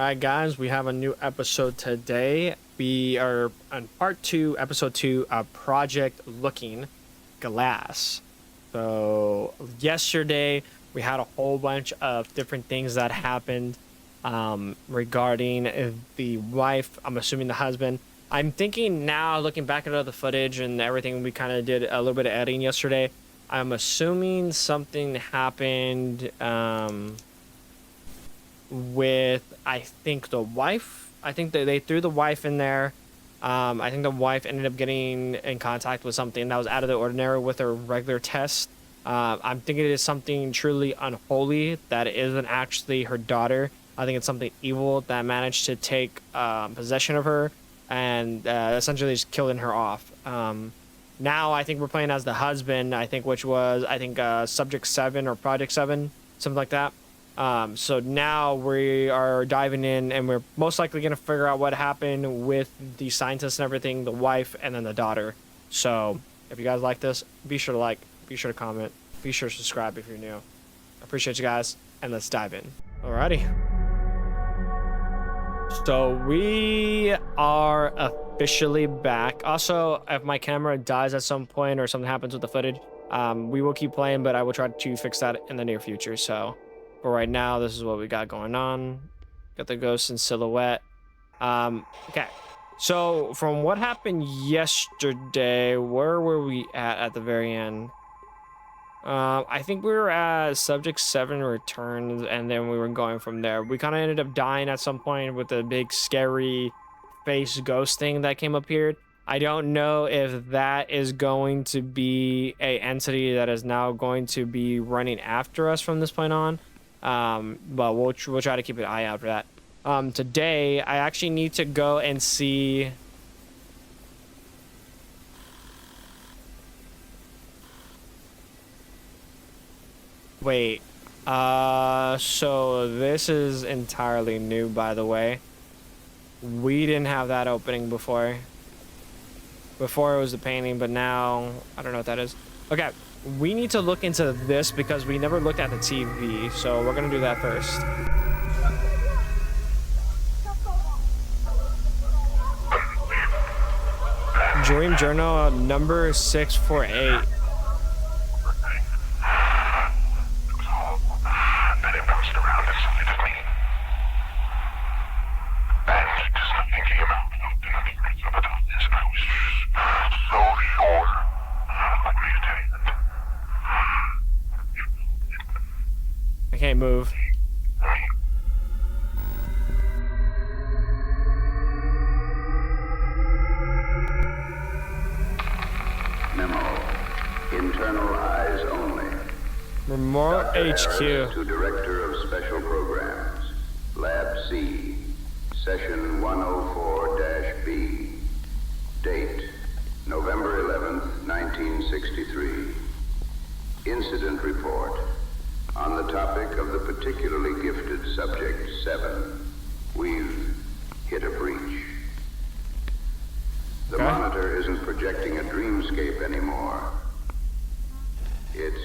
right, guys, we have a new episode today. We are on part 2, episode 2 of Project Looking Glass. So yesterday we had a whole bunch of different things that happened regarding the wife. I'm assuming the husband. I'm thinking now, looking back at all the footage and everything, we kind of did a little bit of editing yesterday. I'm assuming something happened with, I think, the wife. I think that they threw the wife in there. I think the wife ended up getting in contact with something that was out of the ordinary with her regular test. I'm thinking it is something truly unholy that isn't actually her daughter. I think it's something evil that managed to take possession of her and essentially just killing her off. Now I think we're playing as the husband, I think, which was, Subject 7 or Project 7, something like that. So now we are diving in and we're most likely going to figure out what happened with the scientists and everything, the wife, and then the daughter. So if you guys like this, be sure to like, be sure to comment, be sure to subscribe if you're new. I appreciate you guys, and let's dive in. Alrighty. So we are officially back. Also, if my camera dies at some point or something happens with the footage, we will keep playing, but I will try to fix that in the near future. So for right now, this is what we got going on. Got the ghost in silhouette. Okay. So from what happened yesterday, where were we at the very end? I think we were at Subject 7 returns, and then we were going from there. We kind of ended up dying at some point with the big scary face ghost thing that came up here. I don't know if that is going to be a entity that is now going to be running after us from this point on. But we'll try to keep an eye out for that. Today, I actually need to go and see... Wait, so this is entirely new, by the way. We didn't have that opening before. Before it was the painting, but now, I don't know what that is. Okay, we need to look into this because we never looked at the TV, so we're gonna do that first. Dream Journal number 648. I can't move. Memo. Internal eyes only. Remote HQ. To Director of Special Programs. Lab C. Session 104-B. Date, November 11th, 1963. Incident report. On the topic of the particularly gifted Subject 7, we've hit a breach. The monitor isn't projecting a dreamscape anymore. It's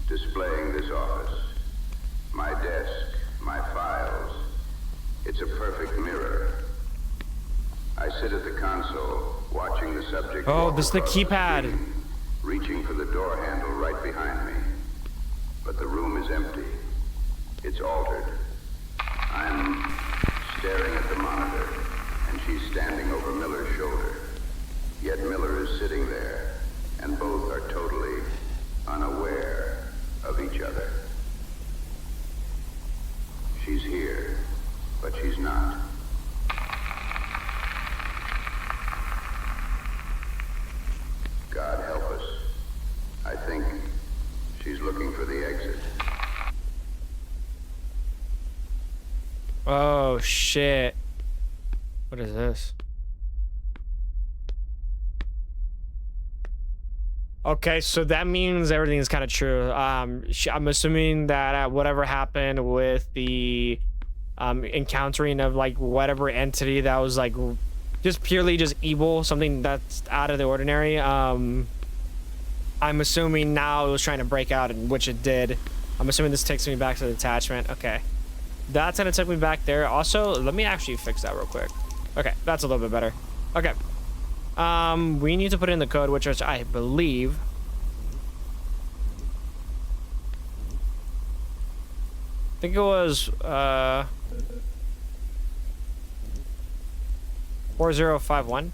displaying this office, my desk, my files. It's a perfect mirror. I sit at the console, watching the subject. Oh, this is the keypad. Screen, reaching for the door handle right behind me. But the room is empty. It's altered. I'm staring at the monitor, and she's standing over Miller's shoulder. Yet Miller is sitting there, and both are totally unaware of each other. She's here, but she's not. God help us. I think she's looking for the exit. Oh, shit. What is this? Okay, so that means everything is kind of true. I'm assuming that whatever happened with the encountering of like whatever entity that was like just purely just evil, something that's out of the ordinary. I'm assuming now it was trying to break out, and which it did. I'm assuming this takes me back to the attachment. Okay. That's gonna take me back there. Also, let me actually fix that real quick. Okay, that's a little bit better. Okay. We need to put in the code, which is, I believe, I think it was 4051.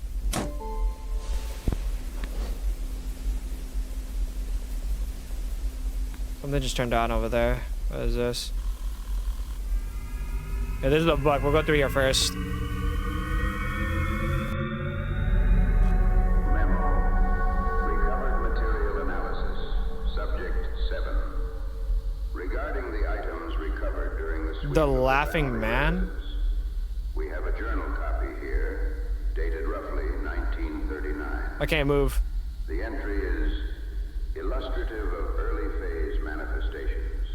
Something just turned on over there. What is this? Yeah, this is the book. We'll go through here first. Recovered material analysis. Subject 7. Regarding the items recovered during the sweep The of Laughing family Man? residence, we have a journal copy here, dated roughly 1939. I can't move. The entry is illustrative of early phase manifestations.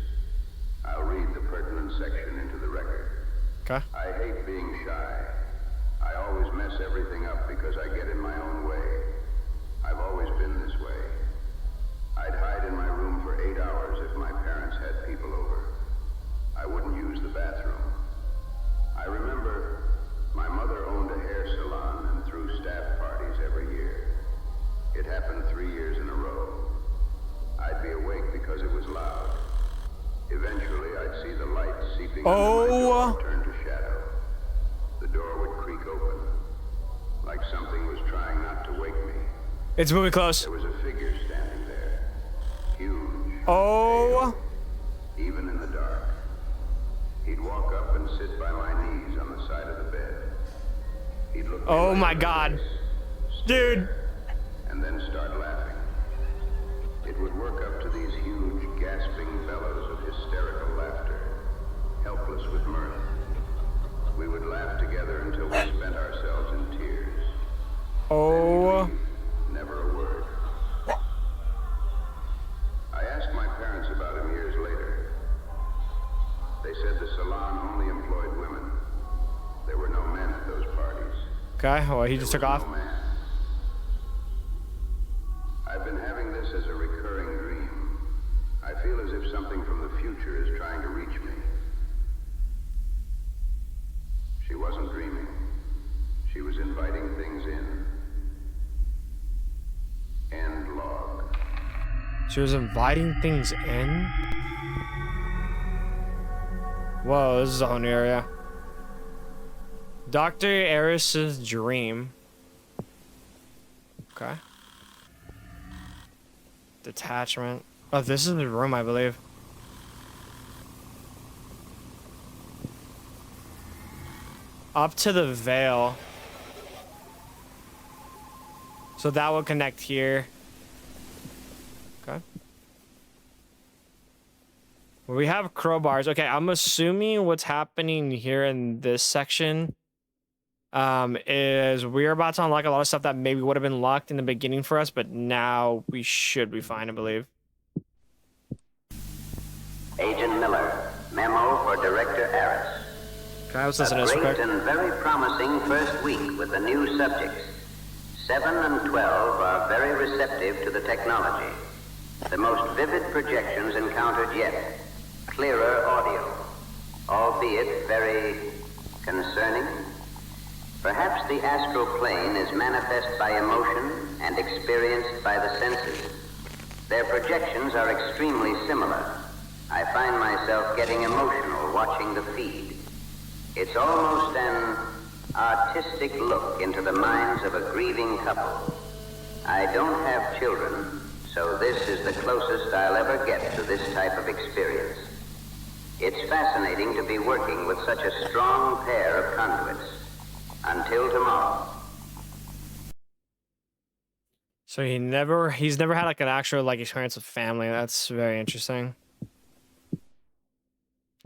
I'll read the pertinent section into the record. Okay. I hate being shy. I always mess everything up because I get in my own way. I've always been this way. I'd hide in my room for 8 hours if my parents had people over. I wouldn't use the bathroom. I remember my mother owned a hair salon and threw staff parties every year. It happened 3 years in a row. I'd be awake because it was loud. Eventually, I'd see the light seeping under my door turn to shadow. The door would creak open, like something was trying not to wake me. It's moving close. There was a figure standing there, huge, Oh. pale, even in the dark. He'd walk up and sit by my knees on the side of the bed. He'd look me Oh right my in the God. face, Dude. and then start laughing. It would work up to these huge, gasping bellows of hysterical laughter, helpless with mirth. We would laugh together until we spent ourselves in tears. Oh. Never a word. I asked my parents about him years later. They said the salon only employed women. There were no men at those parties. Okay, well, he just took There was off. no man. I've been having this as a recurring dream. I feel as if something from the future is trying to reach me. She wasn't dreaming. She was inviting things in. End log. She was inviting things in. Whoa, this is a whole new area. Dr. Eris's dream. Okay. Detachment. Oh, this is the room, I believe. Up to the veil. So that will connect here. Okay. Well, we have crowbars. Okay, I'm assuming what's happening here in this section is we're about to unlock a lot of stuff that maybe would have been locked in the beginning for us, but now we should be fine, I believe. Agent Miller, memo for Director Harris. Okay, let's listen to A this real great quick. and very promising first week with the new subjects. 7 and 12 are very receptive to the technology. The most vivid projections encountered yet. Clearer audio, albeit very concerning. Perhaps the astral plane is manifest by emotion and experienced by the senses. Their projections are extremely similar. I find myself getting emotional watching the feed. It's almost an artistic look into the minds of a grieving couple. I don't have children, so this is the closest I'll ever get to this type of experience. It's fascinating to be working with such a strong pair of conduits. Until tomorrow. So he's never had like an actual like experience with family. That's very interesting.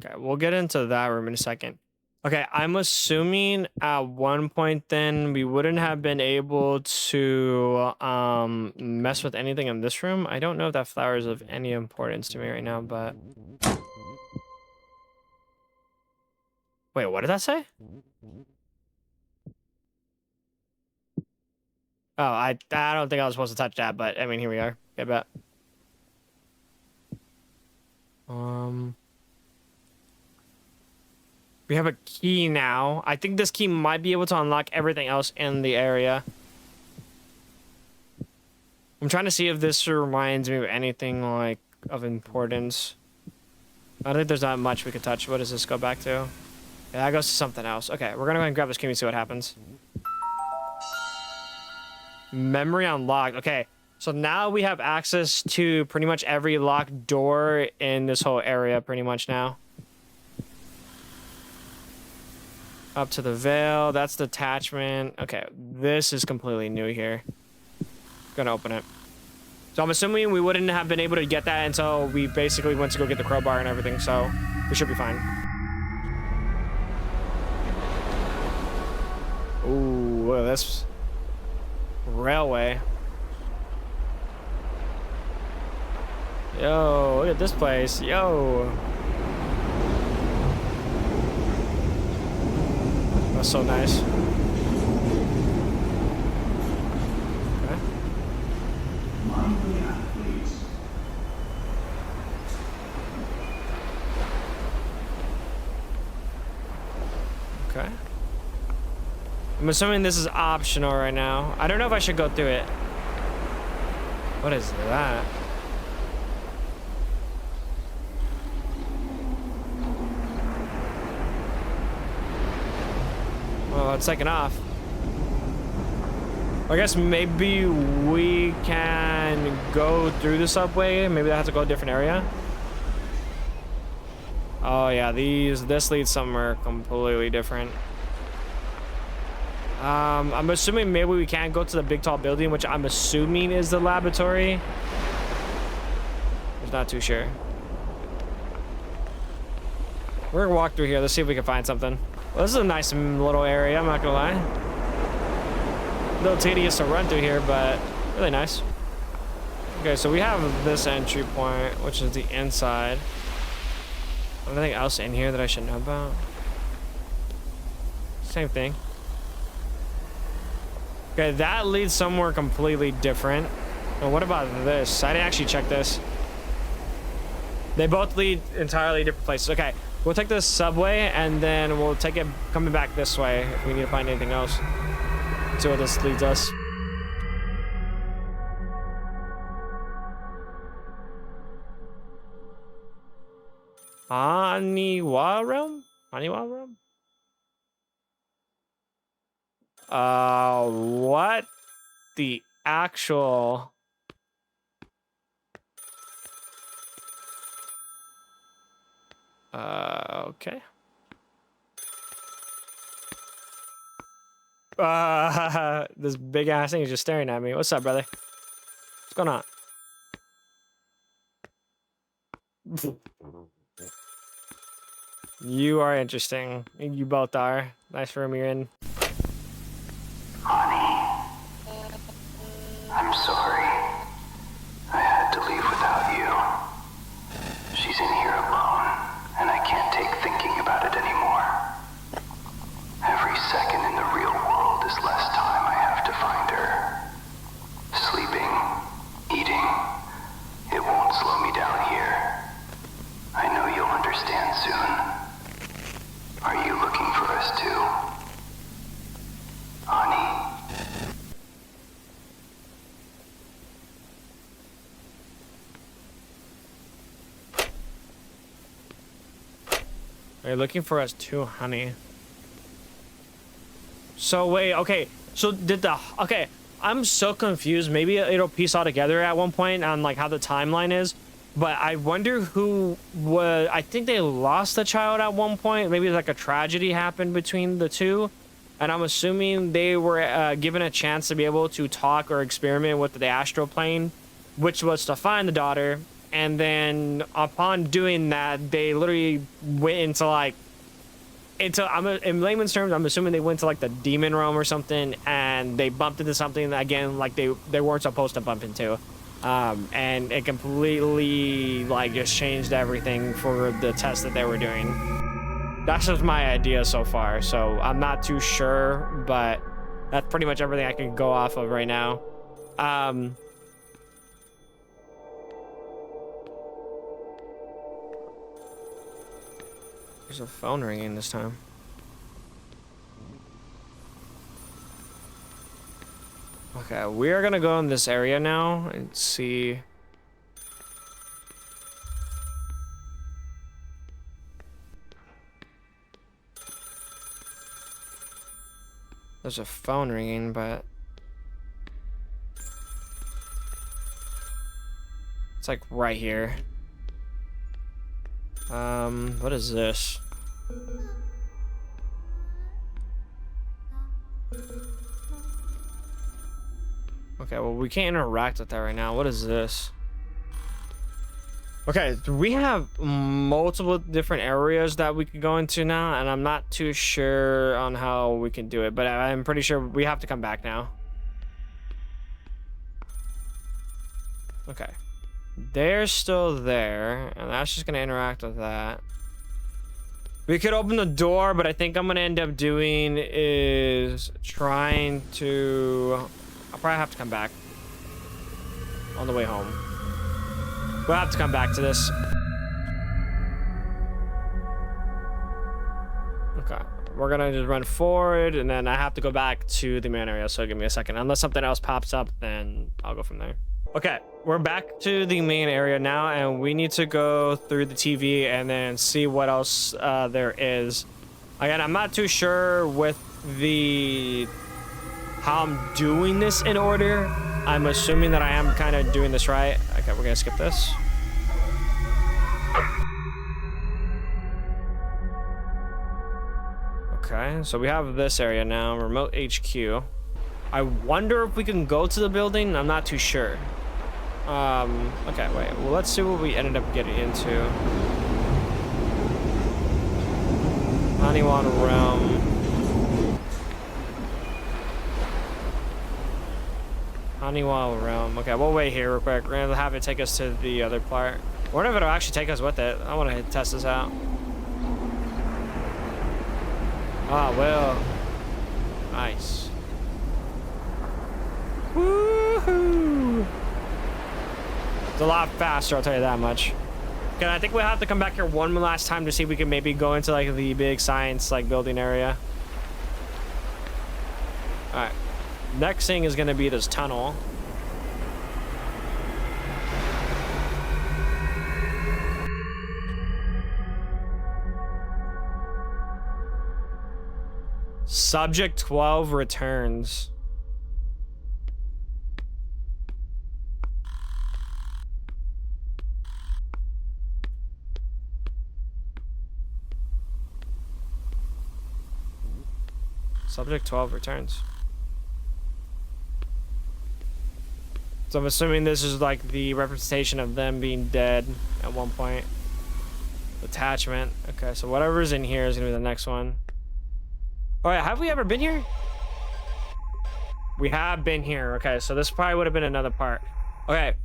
Okay, we'll get into that room in a second. Okay, I'm assuming at one point then we wouldn't have been able to mess with anything in this room. I don't know if that flower is of any importance to me right now, but wait, what did that say? Oh, I don't think I was supposed to touch that, but I mean, here we are. I bet. We have a key now. I think this key might be able to unlock everything else in the area. I'm trying to see if this reminds me of anything like of importance. I think there's not much we could touch. What does this go back to? Yeah, that goes to something else. Okay, we're gonna go ahead and grab this key and see what happens. Memory unlocked. Okay, so now we have access to pretty much every locked door in this whole area pretty much now. Up to the veil. That's the attachment. Okay, this is completely new here. Gonna open it. So I'm assuming we wouldn't have been able to get that until we basically went to go get the crowbar and everything, so we should be fine. Ooh, well, that's railway. Yo, look at this place. Yo. That's so nice. Okay. Okay. I'm assuming this is optional right now. I don't know if I should go through it. What is that? Well, it's taking off. I guess maybe we can go through the subway. Maybe I have to go a different area. Oh yeah, this leads somewhere completely different. I'm assuming maybe we can't go to the big tall building, which I'm assuming is the laboratory. I'm not too sure. We're gonna walk through here. Let's see if we can find something. Well, this is a nice little area, I'm not gonna lie. A little tedious to run through here, but really nice. Okay, so we have this entry point, which is the inside. Anything else in here that I should know about? Same thing. Okay, that leads somewhere completely different. And what about this? I didn't actually check this. They both lead entirely different places. Okay, we'll take this subway and then we'll take it coming back this way if we need to find anything else. See where this leads us. Aniwa realm? Aniwa realm? What the actual... okay. This big ass thing is just staring at me. What's up, brother? What's going on? You are interesting. You both are. Nice room you're in. Honey, I'm sorry. I had to leave without you. She's in here alone, and I can't take thinking about it anymore. Every second in the real world is less time I have to find her. Sleeping, eating, it won't slow me down here. I know you'll understand soon. Are you looking for us too? Honey? Are you looking for us too, honey? So wait, okay. So did the... Okay, I'm so confused. Maybe it'll piece all together at one point on like how the timeline is. But I wonder who was... I think they lost a child at one point. Maybe like a tragedy happened between the two. And I'm assuming they were given a chance to be able to talk or experiment with the astral plane, which was to find the daughter. And then upon doing that, they literally went into like... in layman's terms, I'm assuming they went to like the demon realm or something, and they bumped into something that, again, like they weren't supposed to bump into. And it completely like just changed everything for the test that they were doing. That's just my idea so far, so I'm not too sure, but that's pretty much everything I can go off of right now. There's a phone ringing this time. Okay, we are gonna go in this area now and see. There's a phone ringing, but it's like right here. What is this? Okay, well, we can't interact with that right now. What is this? Okay, we have multiple different areas that we could go into now, and I'm not too sure on how we can do it, but I'm pretty sure we have to come back now. Okay. They're still there, and that's just gonna interact with that. We could open the door, but I think I'm gonna end up doing is trying to... I'll probably have to come back on the way home. We'll have to come back to this. Okay, we're gonna just run forward, and then I have to go back to the main area, so give me a second. Unless something else pops up, then I'll go from there. Okay, we're back to the main area now, and we need to go through the TV and then see what else there is. Again, I'm not too sure with the how I'm doing this in order. I'm assuming that I am kind of doing this right. Okay, we're gonna skip this. Okay, so we have this area now, remote HQ. I wonder if we can go to the building. I'm not too sure. Okay, wait. Well, let's see what we ended up getting into. Honeywell Realm. Honeywell Realm. Okay, we'll wait here real quick. We're gonna have it take us to the other part. I wonder if it'll actually take us with it. I want to test this out. Ah, well. Nice. Woohoo! It's a lot faster, I'll tell you that much. Okay, I think we'll have to come back here one last time to see if we can maybe go into like the big science like building area. Alright. Next thing is gonna be this tunnel. Subject 12 returns. Subject 12 returns. So I'm assuming this is like the representation of them being dead at one point. Attachment. Okay, so whatever's in here is gonna be the next one. Alright, have we ever been here? We have been here. Okay, so this probably would have been another part. Okay.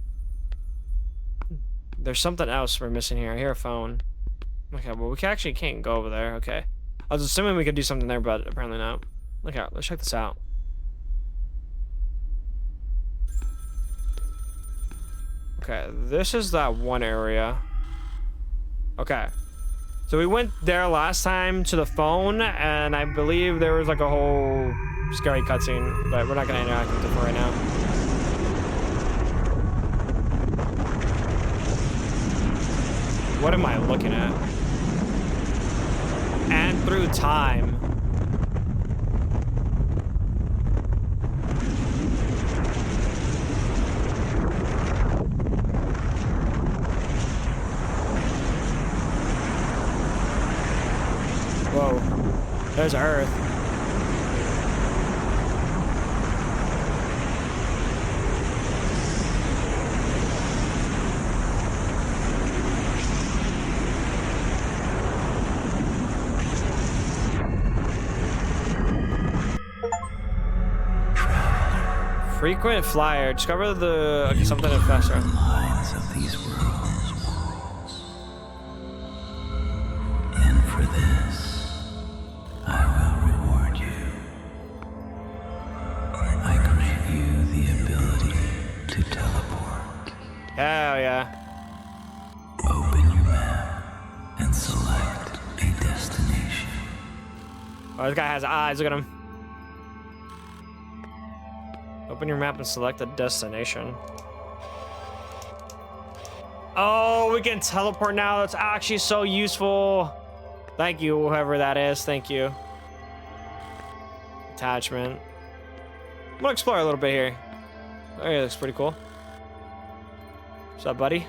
There's something else we're missing here. I hear a phone. Okay, well, we actually can't go over there. Okay. I was assuming we could do something there, but apparently not. Okay, let's check this out. Okay, this is that one area. Okay. So we went there last time to the phone, and I believe there was like a whole scary cutscene, but we're not gonna interact with it for right now. What am I looking at? And through time. Whoa, there's Earth. Frequent flyer. Discover the okay, something faster. Lines of these worlds. And for this, I will reward you. I grant you the ability to teleport. Hell yeah. Open your map and select a destination. Oh, this guy has eyes. Look at him. Open your map and select a destination. Oh, we can teleport now. That's actually so useful. Thank you, whoever that is. Thank you. Attachment. I'm gonna explore a little bit here. Oh, yeah, looks pretty cool. What's up, buddy?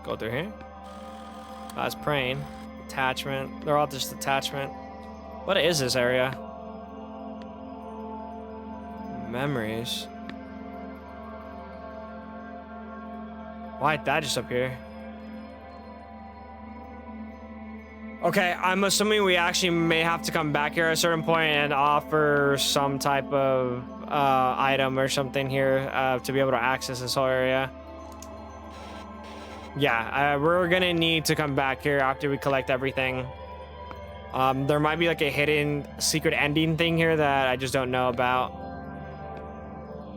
Go through here. It's praying. Attachment. They're all just attachment. What is this area? Memories. Why did that just appear? Okay, I'm assuming we actually may have to come back here at a certain point and offer some type of item or something here to be able to access this whole area. Yeah, we're gonna need to come back here after we collect everything. There might be like a hidden secret ending thing here that I just don't know about.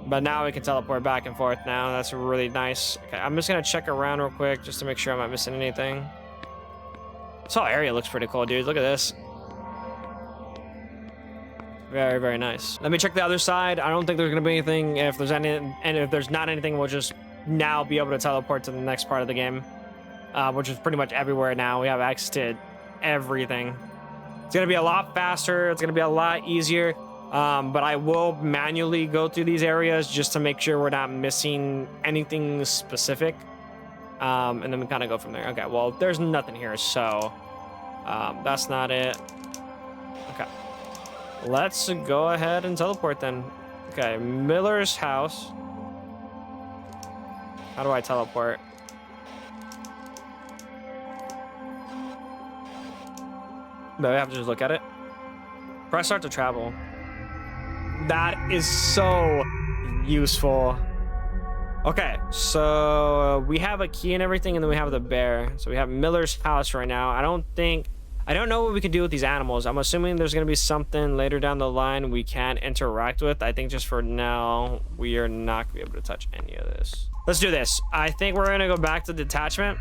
But now we can teleport back and forth now. That's really nice. Okay, I'm just gonna check around real quick just to make sure I'm not missing anything. This whole area looks pretty cool, dude. Look at this. Very, very nice. Let me check the other side. I don't think there's gonna be anything. If there's any, and if there's not anything, we'll just now be able to teleport to the next part of the game, which is pretty much everywhere now. We have access to everything. It's gonna be a lot faster. It's gonna be a lot easier. But I will manually go through these areas just to make sure we're not missing anything specific. And then we kind of go from there. Okay, well, there's nothing here, so that's not it. Okay, let's go ahead and teleport then. Okay, Miller's house. How do I teleport? Do I have to just look at it? Press start to travel. That is so useful. Okay, so we have a key and everything, and then we have the bear. So we have Miller's house right now. I don't know what we can do with these animals. I'm assuming there's gonna be something later down the line we can interact with. I think just for now, we are not gonna be able to touch any of this. Let's do this. I think we're gonna go back to detachment.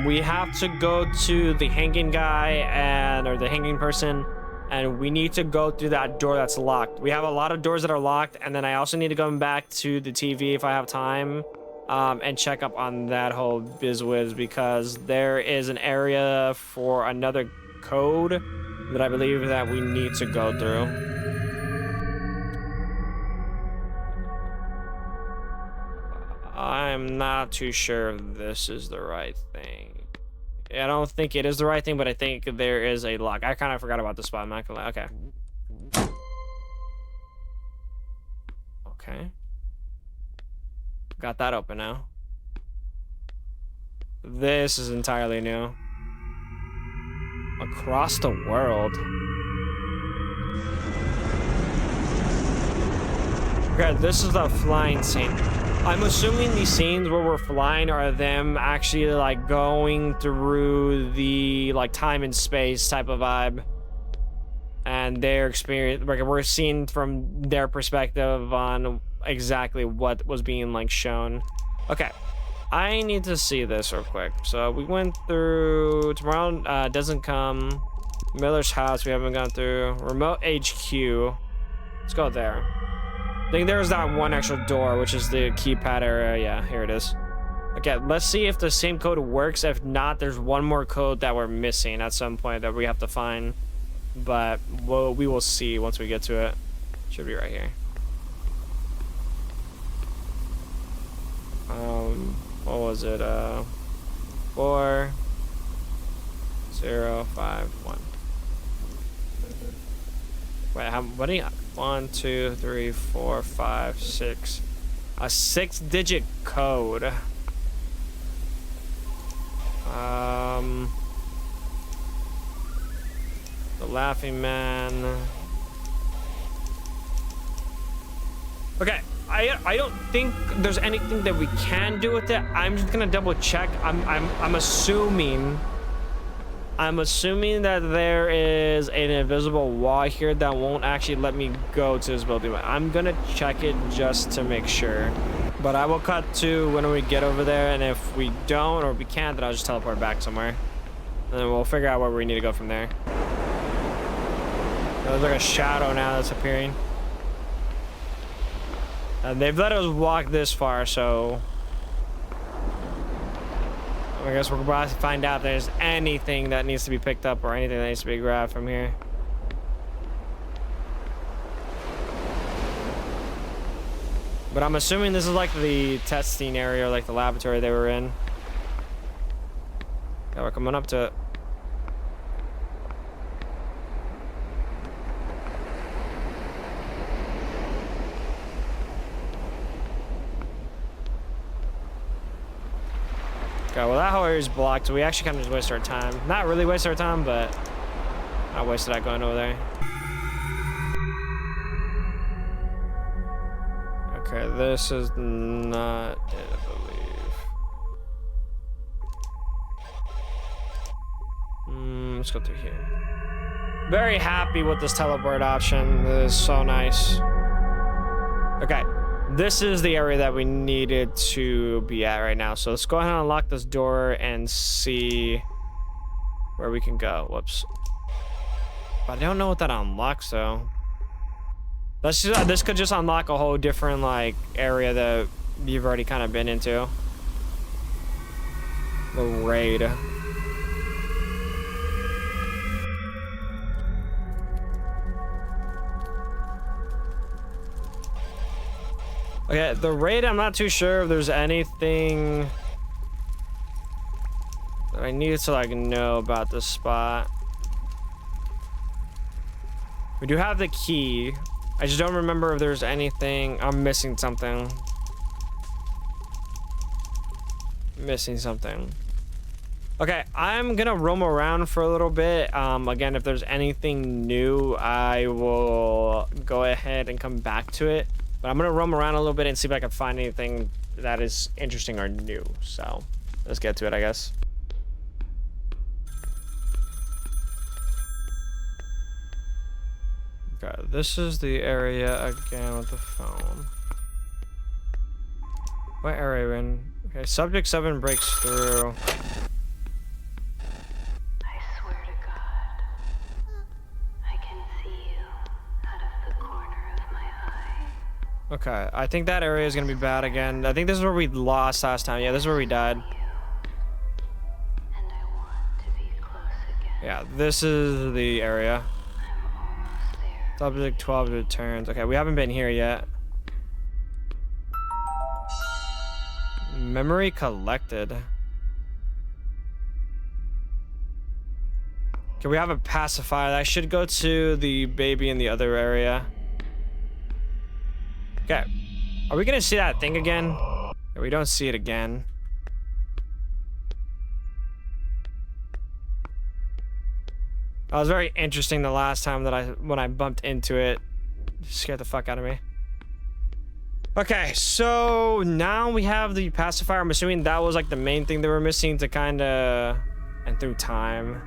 We have to go to the hanging guy or the hanging person, and we need to go through that door that's locked. We have a lot of doors that are locked, and then I also need to go back to the TV if I have time, and check up on that whole bizwiz, because there is an area for another code that I believe that we need to go through. I'm not too sure if this is the right thing. I don't think it is the right thing, but I think there is a lock. I kind of forgot about the spot. I'm not gonna lie. Okay. Okay. Got that open now. This is entirely new. Across the world. Okay, this is the flying scene. I'm assuming these scenes where we're flying are them actually like going through the like time and space type of vibe, and their experience, like we're seeing from their perspective on exactly what was being like shown. Okay, I need to see this real quick. So we went through tomorrow doesn't come. Miller's house we haven't gone through. Remote HQ, let's go there. I think there's that one extra door, which is the keypad area. Yeah, here it is. Okay, let's see if the same code works. If not, there's one more code that we're missing at some point that we have to find. But we will see once we get to it. Should be right here. What was it? 4051. Wait, what do you? 1, 2, 3, 4, 5, 6. A 6-digit code. The Laughing Man. Okay, I don't think there's anything that we can do with it. I'm just gonna double check. I'm assuming that there is an invisible wall here that won't actually let me go to this building. I'm gonna check it just to make sure. But I will cut to when we get over there, and if we don't or we can't, then I'll just teleport back somewhere. And then we'll figure out where we need to go from there. There's like a shadow now that's appearing. And they've let us walk this far, so I guess we're about to find out if there's anything that needs to be picked up or anything that needs to be grabbed from here. But I'm assuming this is like the testing area, or like the laboratory they were in. Yeah, we're coming up to it. Okay, well that whole area is blocked, so we actually kind of just wasted our time. Not really wasted our time, but I wasted that going over there. Okay, this is not it, I believe. Let's go through here. Very happy with this teleport option. This is so nice. Okay. This is the area that we needed to be at right now. So let's go ahead and unlock this door and see where we can go. Whoops. But I don't know what that unlocks though. This could just unlock a whole different like area that you've already kind of been into. The raid. Okay, the raid, I'm not too sure if there's anything that I needed to like know about this spot. We do have the key. I just don't remember if there's anything. I'm missing something. Missing something. Okay, I'm gonna roam around for a little bit. Again, if there's anything new, I will go ahead and come back to it. But I'm gonna roam around a little bit and see if I can find anything that is interesting or new. So let's get to it, I guess. Okay, this is the area again with the phone. What area are we in? Okay, subject 7 breaks through. Okay, I think that area is gonna be bad again. I think this is where we lost last time. Yeah, this is where we died. Yeah, this is the area. Subject 12 returns. Okay, we haven't been here yet. Memory collected. Okay, we have a pacifier. I should go to the baby in the other area. Okay, are we gonna see that thing again? Yeah, we don't see it again. That was very interesting the last time that when I bumped into it. It scared the fuck out of me. Okay, so now we have the pacifier. I'm assuming that was like the main thing they were missing to kind of, and through time.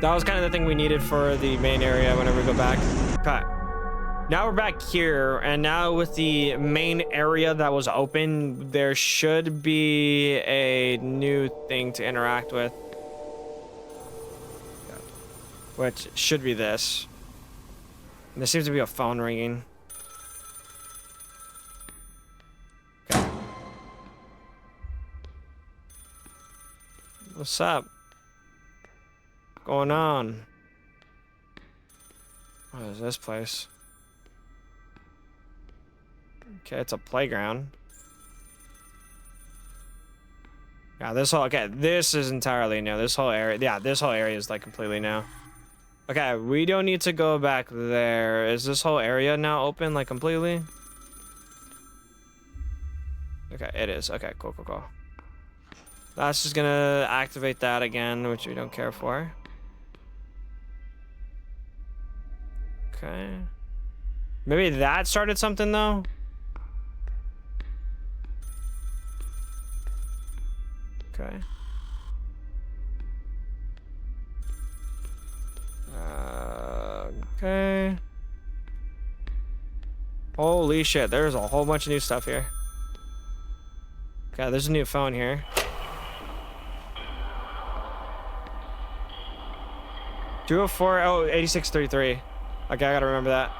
That was kind of the thing we needed for the main area whenever we go back. Okay. Now we're back here, and now with the main area that was open, there should be a new thing to interact with. Which should be this. And there seems to be a phone ringing. Okay. What's up? What's going on? What is this place? Okay, it's a playground. Yeah, this whole, okay, this is entirely new. This whole area, yeah, this whole area is like completely new. Okay, we don't need to go back there. Is this whole area now open like completely? Okay, it is. Okay, cool, cool, cool. That's just gonna activate that again, which we don't care for. Okay. Maybe that started something though? Okay. Okay. Holy shit, there's a whole bunch of new stuff here. Okay, there's a new phone here. (204) oh, 8633. Okay, I gotta remember that.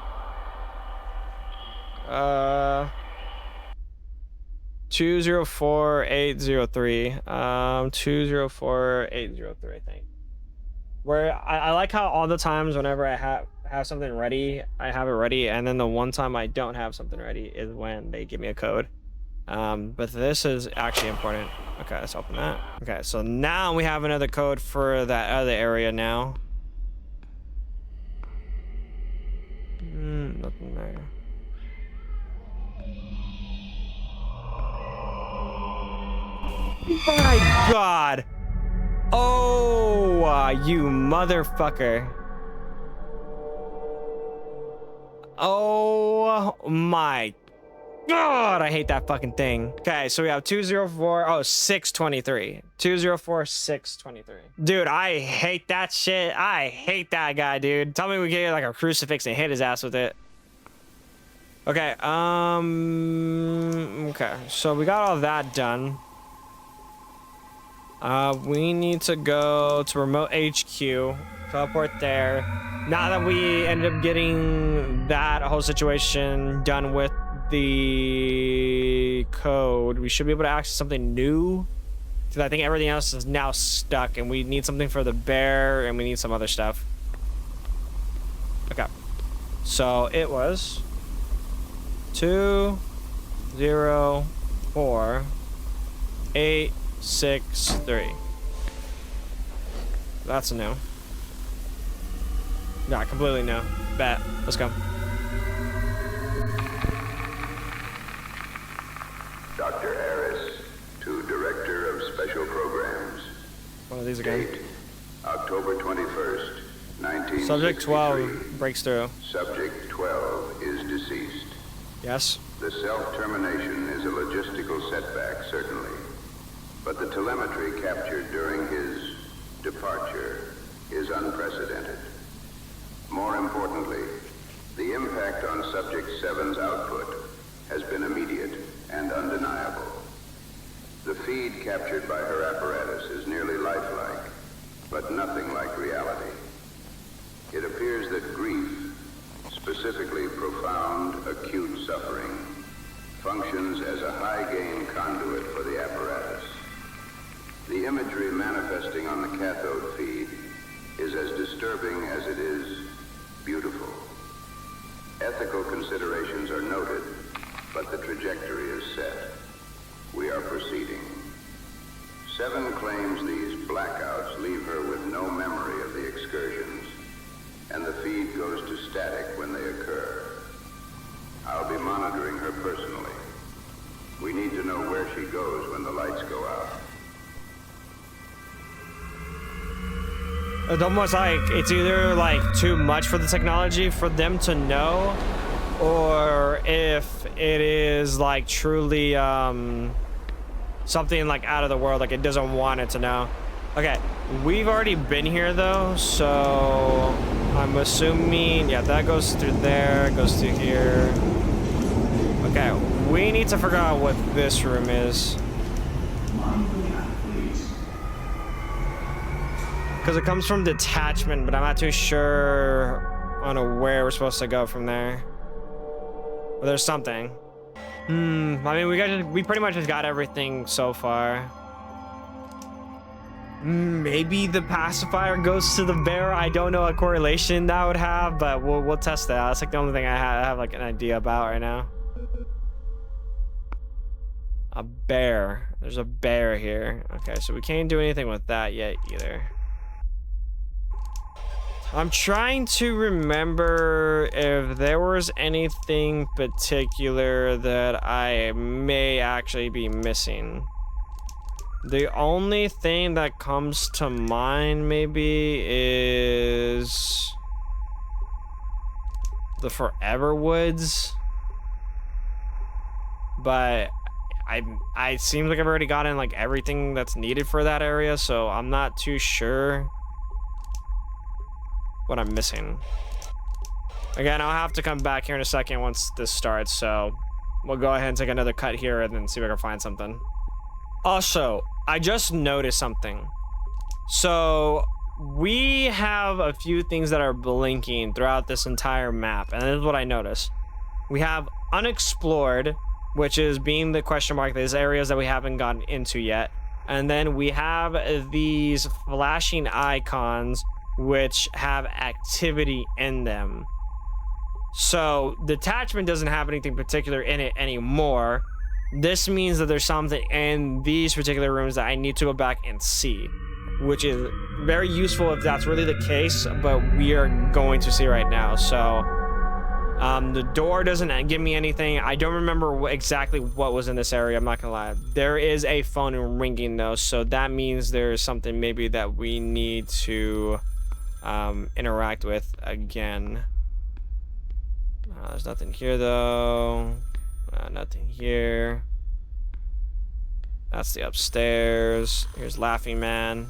204803. 204803, I think. Where I like how all the times whenever I have something ready, I have it ready, and then the one time I don't have something ready is when they give me a code. But this is actually important. Okay, let's open that. Okay, so now we have another code for that other area now. Nothing there. My God. Oh, you motherfucker. Oh my God, I hate that fucking thing. Okay, so we have 623. 623. Dude, I hate that shit. I hate that guy, dude. Tell me we get like a crucifix and hit his ass with it. Okay, okay, so we got all that done. We need to go to remote HQ, teleport there. Now that we ended up getting that whole situation done with the code, we should be able to access something new. Because I think everything else is now stuck, and we need something for the bear, and we need some other stuff. Okay. So it was 204863. That's a no. Yeah, completely no. Bet. Let's go. Dr. Harris to Director of Special Programs. One of these again. Date, October 21st, 1963. Subject 12 breaks through. Subject 12 is deceased. Yes. The self-termination is a logistical setback, certainly. But the telemetry captured during his departure is unprecedented. More importantly, the impact on Subject 7's output has been immediate and undeniable. The feed captured by her apparatus is nearly lifelike, but nothing like reality. It appears that grief, specifically profound, acute suffering, functions as a high-gain conduit for the apparatus. The imagery manifesting on the cathode feed is as disturbing as it is beautiful. Ethical considerations are noted, but the trajectory is set. We are proceeding. 7 claims these blackouts leave her with no memory of the excursions, and the feed goes to static when they occur. I'll be monitoring her personally. We need to know where she goes when the lights go out. It's almost like it's either like too much for the technology for them to know, or if it is like truly something like out of the world, like it doesn't want it to know. Okay, we've already been here though, so I'm assuming, yeah, that goes through there, goes through here. Okay, we need to figure out what this room is. Because it comes from detachment, but I'm not too sure on where we're supposed to go from there. Well, there's something. I mean, we pretty much just got everything so far. Maybe the pacifier goes to the bear. I don't know what correlation that would have, but we'll test that. That's like the only thing I have like an idea about right now. A bear. There's a bear here. Okay, so we can't do anything with that yet either. I'm trying to remember if there was anything particular that I may actually be missing. The only thing that comes to mind maybe is the Forever Woods, but I seem like I've already gotten like everything that's needed for that area, so I'm not too sure what I'm missing. Again, I'll have to come back here in a second once this starts, so we'll go ahead and take another cut here and then see if I can find something. Also, I just noticed something. So we have a few things that are blinking throughout this entire map, and this is what I noticed. We have unexplored, which is being the question mark. There's areas that we haven't gotten into yet. And then we have these flashing icons, which have activity in them. So detachment doesn't have anything particular in it anymore. This means that there's something in these particular rooms that I need to go back and see, which is very useful if that's really the case, but we are going to see right now. So the door doesn't give me anything. I don't remember exactly what was in this area. I'm not gonna lie. There is a phone ringing though, so that means there's something maybe that we need to interact with again. There's nothing here though. Nothing here. That's the upstairs. Here's Laughing Man.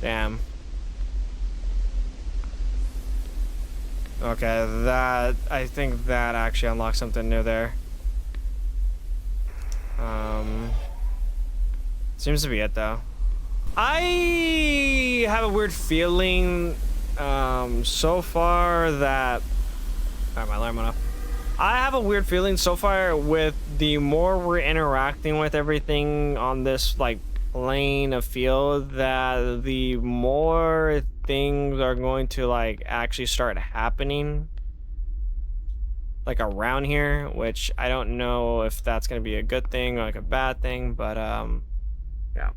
Damn. Okay, I think that actually unlocks something new there. Seems to be it though. I have a weird feeling so far that my alarm went off. I have a weird feeling so far with the more we're interacting with everything on this like plane of field, that the more things are going to like actually start happening like around here, which I don't know if that's going to be a good thing or like a bad thing, but yeah.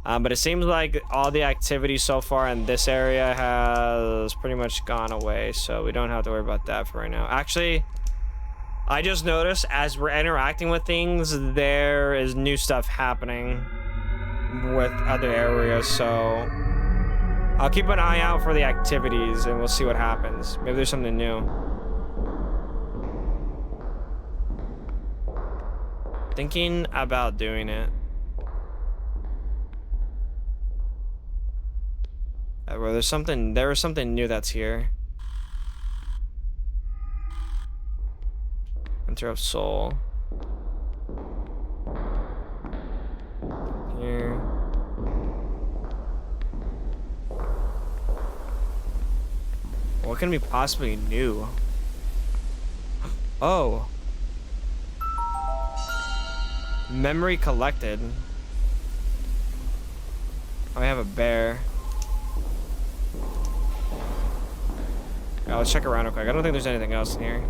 But it seems like all the activity so far in this area has pretty much gone away, so we don't have to worry about that for right now. Actually, I just noticed as we're interacting with things, there is new stuff happening with other areas, so I'll keep an eye out for the activities and we'll see what happens. Maybe there's something new. Thinking about doing it. Well, there was something new that's here. Enter of Soul. Here. What can be possibly new? Oh. Memory collected. Oh, I have a bear. Let's check around real quick. I don't think there's anything else in here.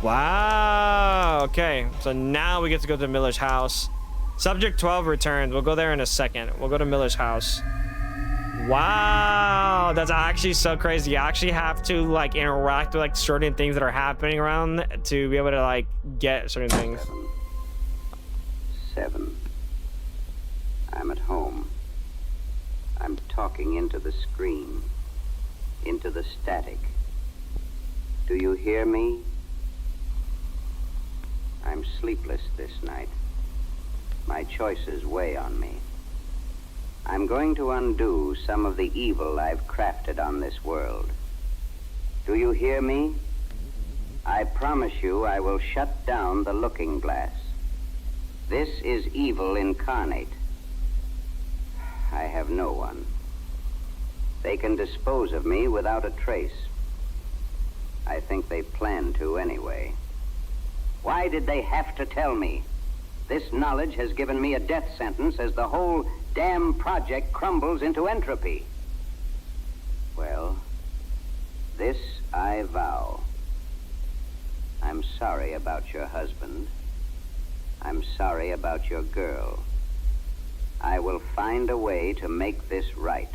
Wow. Okay. So now we get to go to Miller's house. Subject 12 returned. We'll go there in a second. We'll go to Miller's house. Wow. That's actually so crazy. You actually have to like interact with like certain things that are happening around to be able to like get certain things. 7. I'm at home. I'm talking into the screen, into the static. Do you hear me? I'm sleepless this night. My choices weigh on me. I'm going to undo some of the evil I've crafted on this world. Do you hear me? I promise you I will shut down the looking glass. This is evil incarnate. I have no one. They can dispose of me without a trace. I think they plan to anyway. Why did they have to tell me? This knowledge has given me a death sentence as the whole damn project crumbles into entropy. Well, this I vow. I'm sorry about your husband. I'm sorry about your girl. I will find a way to make this right.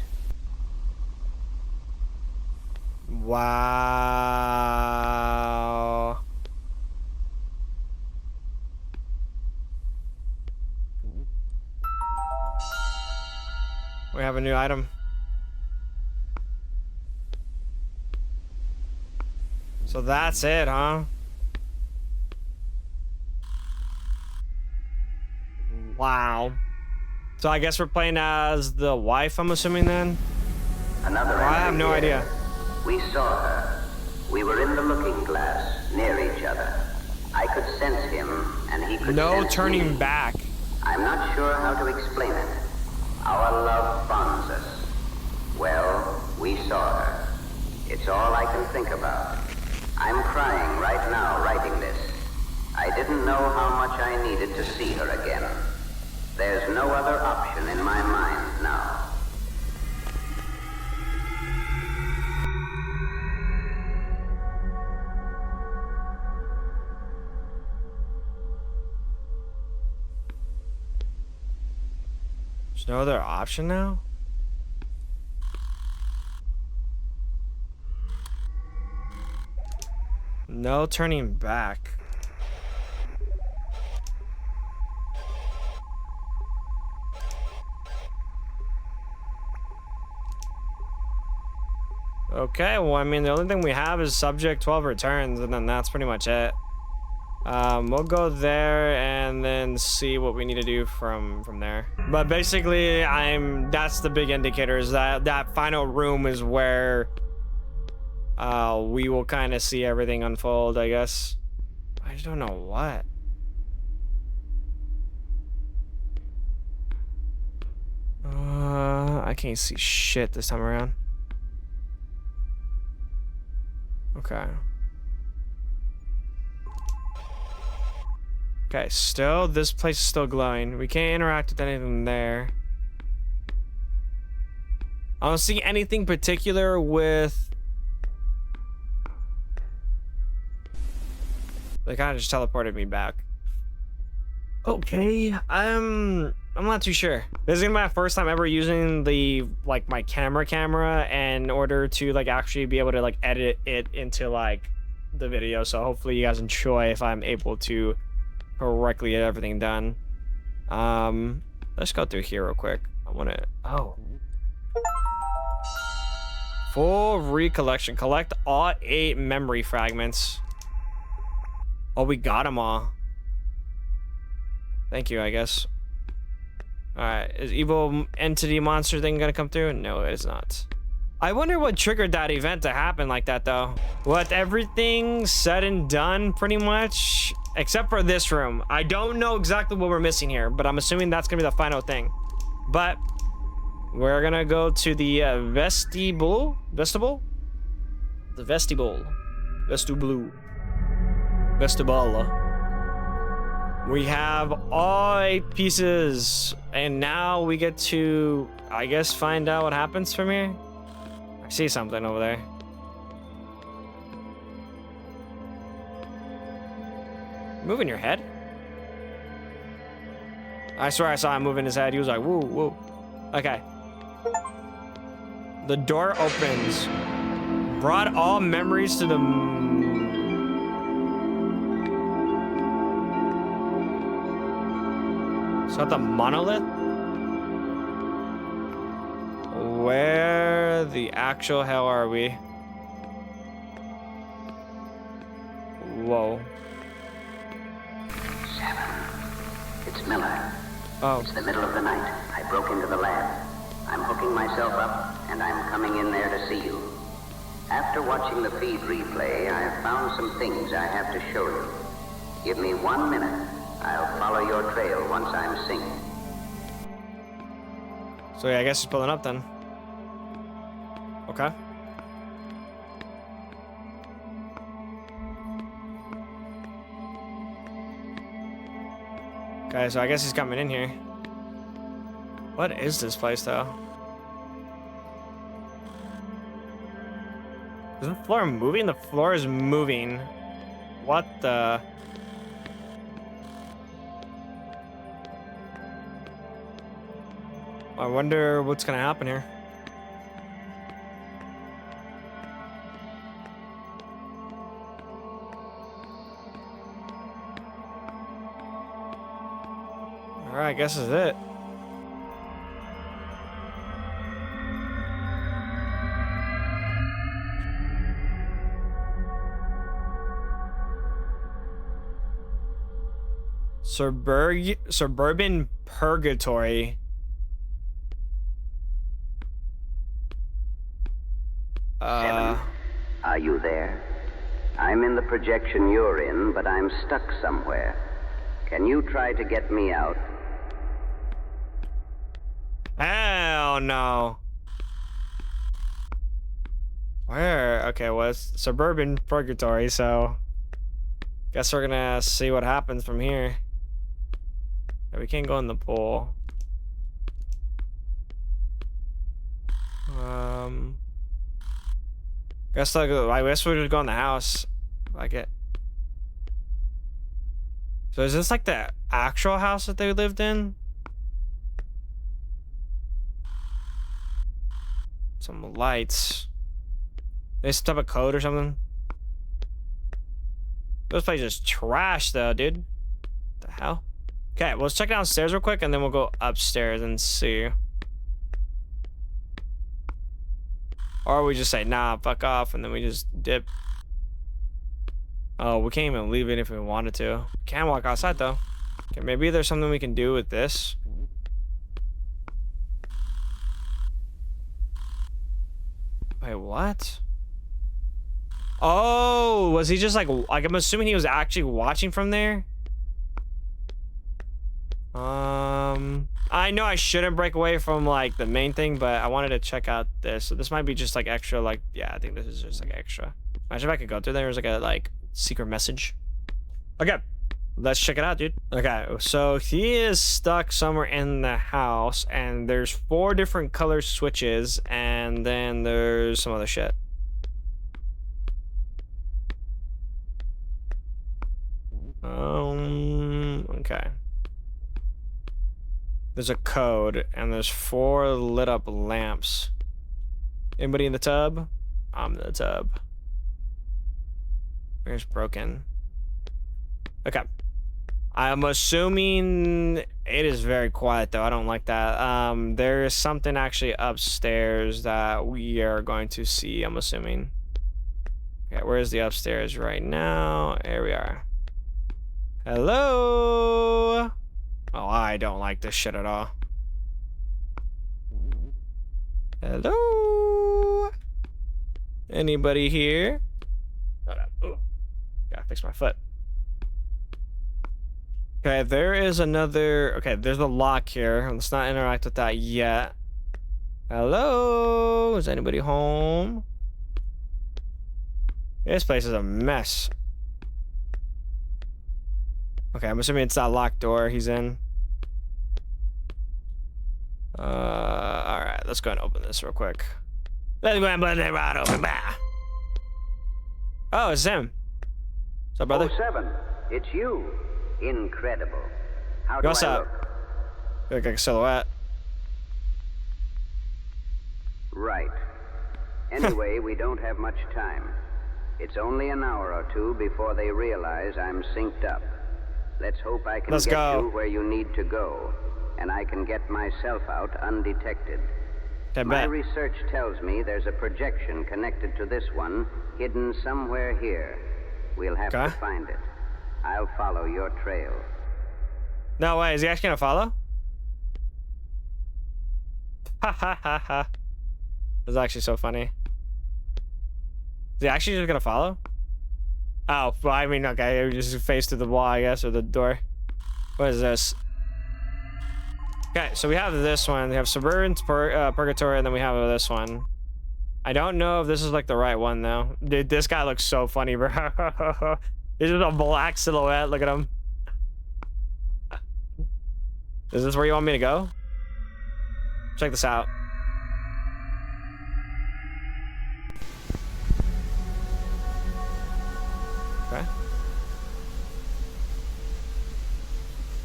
Wow. We have a new item. So that's it, huh? Wow. So I guess we're playing as the wife, I'm assuming then? Another I have no idea. We saw her. We were in the looking glass, near each other. I could sense him, and he could No sense turning me. back. I'm not sure how to explain it. Our love bonds us. Well, we saw her. It's all I can think about. I'm crying right now writing this. I didn't know how much I needed to see her again. There's no other option in my mind now. There's no other option now? No turning back. Okay, well, I mean, the only thing we have is subject 12 returns, and then that's pretty much it. We'll go there and then see what we need to do from there. But basically, that's the big indicator, is that final room is where we will kind of see everything unfold, I guess. I just don't know what. I can't see shit this time around. Okay. Okay, still, this place is still glowing. We can't interact with anything there. I don't see anything particular with... They kind of just teleported me back. Okay, I'm not too sure. This is gonna be my first time ever using the, like, my camera in order to, like, actually be able to, like, edit it into, like, the video. So hopefully you guys enjoy if I'm able to correctly get everything done. Let's go through here real quick. I want to... Oh. Full recollection. Collect all 8 memory fragments. Oh, we got them all. Thank you, I guess. Alright, is evil entity monster thing gonna come through? No, it is not. I wonder what triggered that event to happen like that, though. With everything said and done, pretty much, except for this room. I don't know exactly what we're missing here, but I'm assuming that's gonna be the final thing. But we're gonna go to the vestibule? The vestibule. Vestibule. We have all 8 pieces, and now we get to, I guess, find out what happens from here. I see something over there. Moving your head? I swear I saw him moving his head. He was like, woo, woo. Okay. The door opens. Brought all memories to the... Is that the monolith? Where the actual hell are we? Whoa. 7. It's Miller. Oh. It's the middle of the night. I broke into the lab. I'm hooking myself up, and I'm coming in there to see you. After watching the feed replay, I've found some things I have to show you. Give me 1 minute. I'll follow your trail once I'm synced. So yeah, I guess he's pulling up then. Okay. Okay, so I guess he's coming in here. What is this place, though? Is the floor moving? The floor is moving. What the? I wonder what's gonna happen here. Alright, I guess this is it. Suburban Purgatory. Seven, are you there? I'm in the projection you're in, but I'm stuck somewhere. Can you try to get me out? Hell no. Where? Okay, well, it's Suburban Purgatory, so guess we're gonna see what happens from here. Yeah, we can't go in the pool. I guess we would go in the house. Like it. So is this like the actual house that they lived in? Some lights. They set up a code or something. This place is trash though, dude. What the hell? Okay, well, let's check downstairs real quick and then we'll go upstairs and see. Or we just say, nah, fuck off, and then we just dip. Oh, we can't even leave it if we wanted to. We can walk outside though. Okay, maybe there's something we can do with this. Wait, what? Oh, was he just like I'm assuming he was actually watching from there? I know I shouldn't break away from like the main thing, but I wanted to check out this. So this might be just like extra, like, yeah, I think this is just like extra. Imagine if I could go through there. There's like a like secret message. Okay, let's check it out, dude. Okay, so he is stuck somewhere in the house and there's 4 different color switches and then there's some other shit. Okay. There's a code, and there's 4 lit up lamps. Anybody in the tub? I'm in the tub. Where's broken? Okay. I'm assuming it is very quiet, though. I don't like that. There is something actually upstairs that we are going to see, I'm assuming. Okay, where's the upstairs right now? Here we are. Hello? Oh, I don't like this shit at all. Hello? Anybody here? Hold up. Ooh. Gotta fix my foot. Okay, there is another... Okay, there's a lock here. Let's not interact with that yet. Hello? Is anybody home? This place is a mess. Okay, I'm assuming it's that locked door he's in. Alright, let's go and open this real quick. Let's go and put it right open. Bah. Oh, it's him. What's up, brother? Oh, 7, it's you. Incredible. How do What's I up? Look like a silhouette. Right. Anyway, we don't have much time. It's only an hour or 2 before they realize I'm synced up. Let's hope I can get you where you need to go, and I can get myself out undetected. My research tells me there's a projection connected to this one, hidden somewhere here. We'll have to find it. I'll follow your trail. No way, is he actually gonna follow? Ha ha ha ha. That's actually so funny. Is he actually just gonna follow? Oh, well, I mean, okay, just face to the wall, I guess, or the door. What is this? Okay, so we have this one. We have Suburban Purgatory, and then we have this one. I don't know if this is like the right one, though. Dude, this guy looks so funny, bro. This is a black silhouette. Look at him. Is this where you want me to go? Check this out. Okay.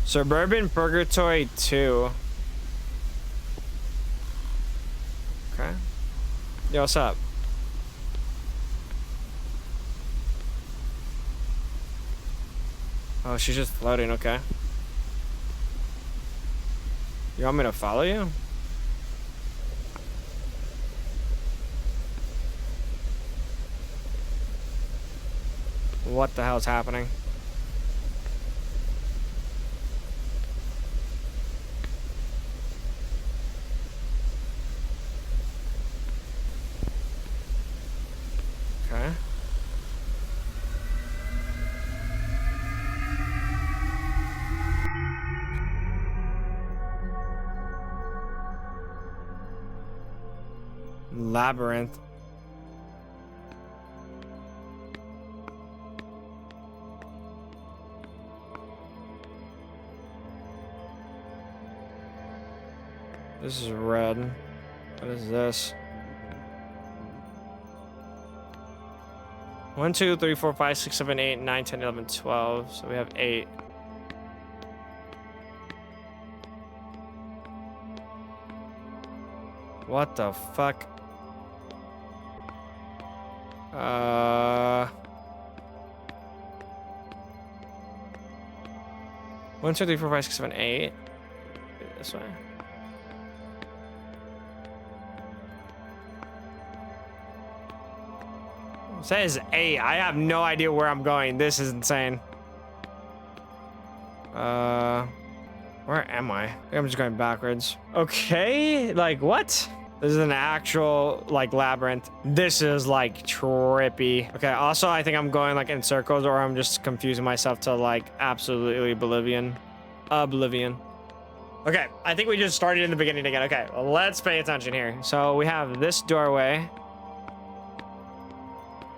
Suburban Purgatory 2. Okay. Yo, what's up? Oh, she's just floating, okay. You want me to follow you? What the hell's happening? Okay. Labyrinth. This is red. What is this? 1, 2, 3, 4, 5, 6, 7, 8, 9, 10, 11, 12. So we have 8. What the fuck? 1, 2, 3, 4, 5, 6, 7, 8. This way. It says 8. I have no idea where I'm going. This is insane. Where am I? I'm just going backwards. Okay, like what? This is an actual like labyrinth. This is like trippy. Okay, also I think I'm going like in circles, or I'm just confusing myself to like absolutely oblivion. Okay, I think we just started in the beginning again. Okay, well, let's pay attention here. So we have this doorway.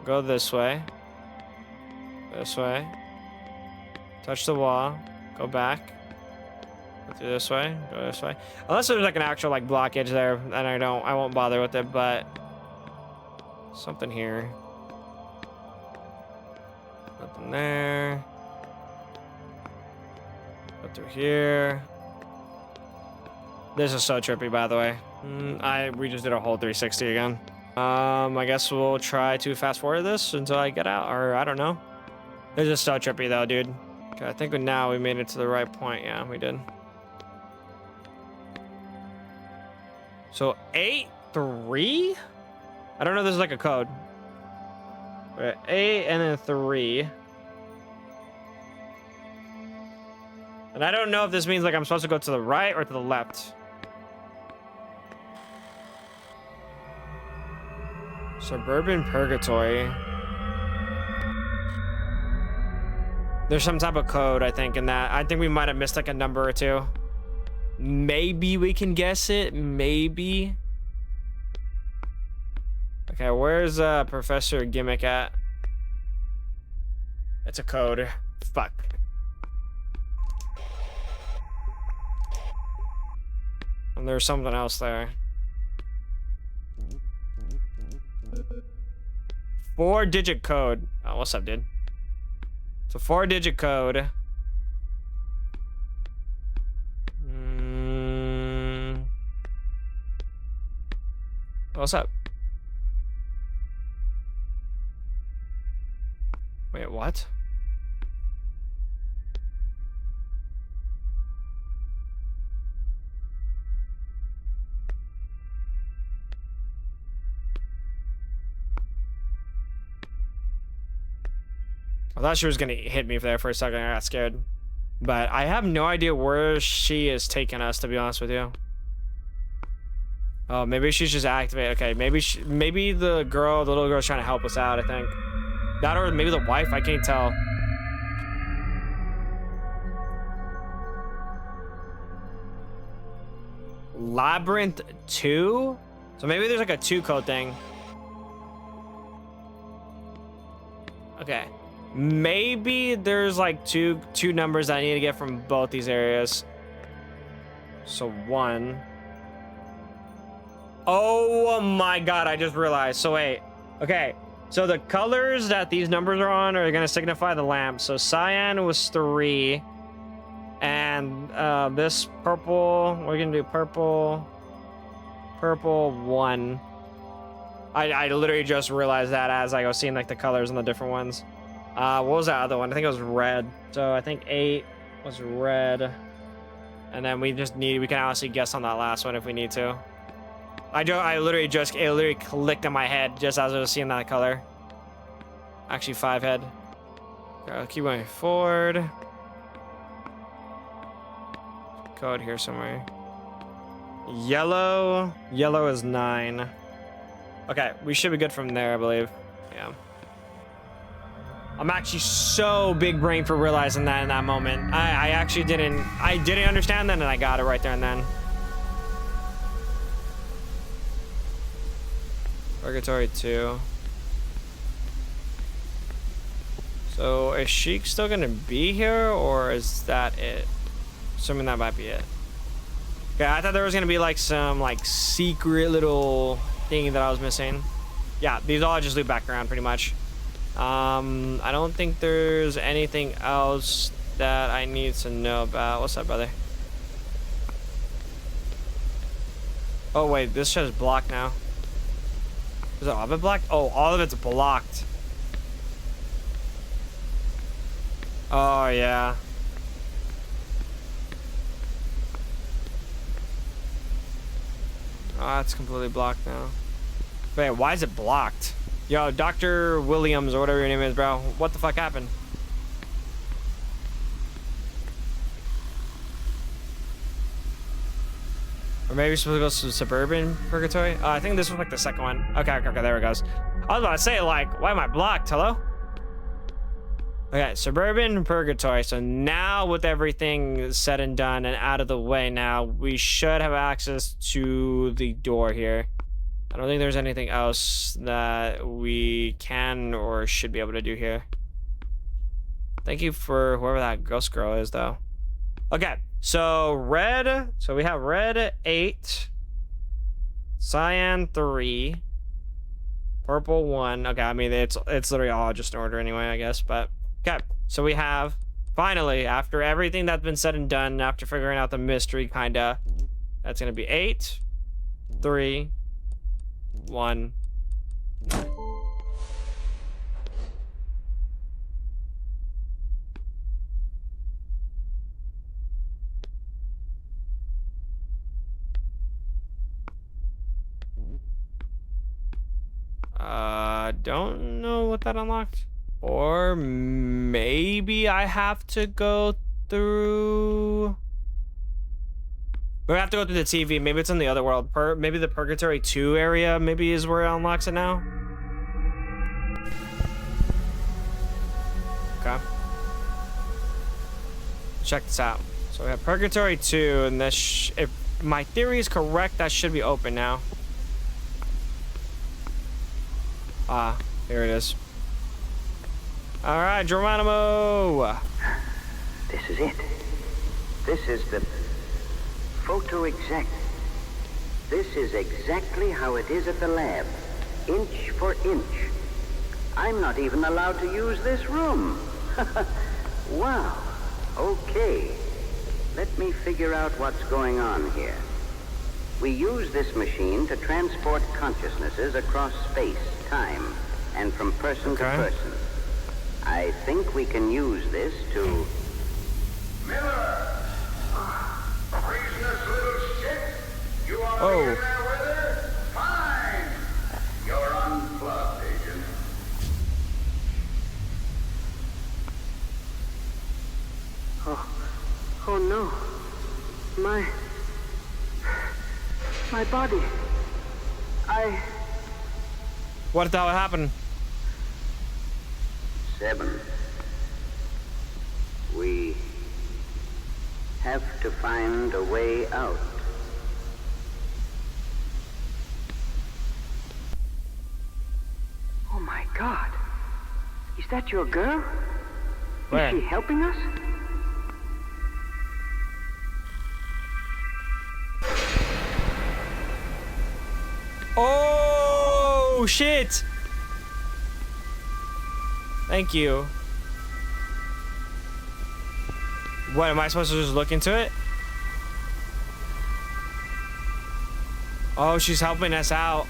Go this way. This way. Touch the wall. Go back. Go through this way. Go this way. Unless there's like an actual like blockage there, then I won't bother with it, but something here. Nothing there. Go through here. This is so trippy, by the way. We just did a whole 360 again. I guess we'll try to fast forward this until I get out, or I don't know. This is so trippy though, dude. Okay, I think now we made it to the right point. Yeah, we did. So 8-3? I don't know if this is like a code. 8 and then 3. And I don't know if this means like I'm supposed to go to the right or to the left. Suburban Purgatory. There's some type of code, I think, in that. I think we might have missed like a number or two. Maybe we can guess it. Maybe. Okay, where's Professor Gimmick at? It's a code. Fuck. And there's something else there. 4-digit code. Oh, what's up, dude? It's a 4-digit code. What's up? Wait, what? I thought she was gonna hit me there for a second. I got scared. But I have no idea where she is taking us, to be honest with you. Oh, maybe she's just activated. Okay, maybe the little girl's trying to help us out, I think. That, or maybe the wife, I can't tell. Labyrinth 2? So maybe there's like a 2 code thing. Okay. Maybe there's like two numbers that I need to get from both these areas. So 1. Oh my god, I just realized. So wait. Okay. So the colors that these numbers are on are going to signify the lamp. So cyan was 3. And this purple, we're going to do purple. Purple 1. I literally just realized that as I was seeing like the colors on the different ones. What was that other one? I think it was red. So I think 8 was red. And then we can honestly guess on that last one if we need to. It literally clicked in my head just as I was seeing that color. Actually 5 head. Okay, I'll keep going forward. Code here somewhere. Yellow is 9. Okay, we should be good from there, I believe. Yeah. I'm actually so big brain for realizing that in that moment. I actually didn't understand that, and I got it right there and then. Purgatory 2. So is Sheik still gonna be here, or is that it? Assuming that might be it. Okay, I thought there was gonna be like some like secret little thing that I was missing. Yeah, these all just loop back around pretty much. I don't think there's anything else that I need to know about. What's up, brother? Oh wait, this shit is blocked now. Is it all of it blocked? Oh, all of it's blocked. Oh yeah. Oh, it's completely blocked now. Wait, why is it blocked? Yo, Dr. Williams or whatever your name is, bro. What the fuck happened? Or maybe we're supposed to go to Suburban Purgatory? I think this was like the second one. Okay, there it goes. I was about to say, like, why am I blocked? Hello? Okay, Suburban Purgatory. So now with everything said and done and out of the way now, we should have access to the door here. I don't think there's anything else that we can or should be able to do here. Thank you for whoever that ghost girl is, though. Okay, so red. So we have red 8, cyan 3, purple 1. Okay, I mean it's literally all just in order anyway, I guess. But okay, so we have finally, after everything that's been said and done, after figuring out the mystery, kinda, that's gonna be 8, 3, 1. Don't know what that unlocked. Or maybe I have to go through... We have to go through the TV. Maybe it's in the other world. Maybe the Purgatory 2 area maybe is where it unlocks it now. Okay. Check this out. So we have Purgatory 2, and this, if my theory is correct, that should be open now. Ah, here it is. All right, Geronimo. This is it. This is the photo exact. This is exactly how it is at the lab, inch for inch. I'm not even allowed to use this room. Wow. Okay. Let me figure out what's going on here. We use this machine to transport consciousnesses across space, time, and from person to person. I think we can use this to... Miller! Treasonous little shit! You are in there with her? Fine! You're unplugged, Agent. Oh no. My body. What the hell happened? 7. We have to find a way out. Oh my God. Is that your girl? Where? Is she helping us? Oh, shit. Thank you. What, am I supposed to just look into it? Oh, she's helping us out.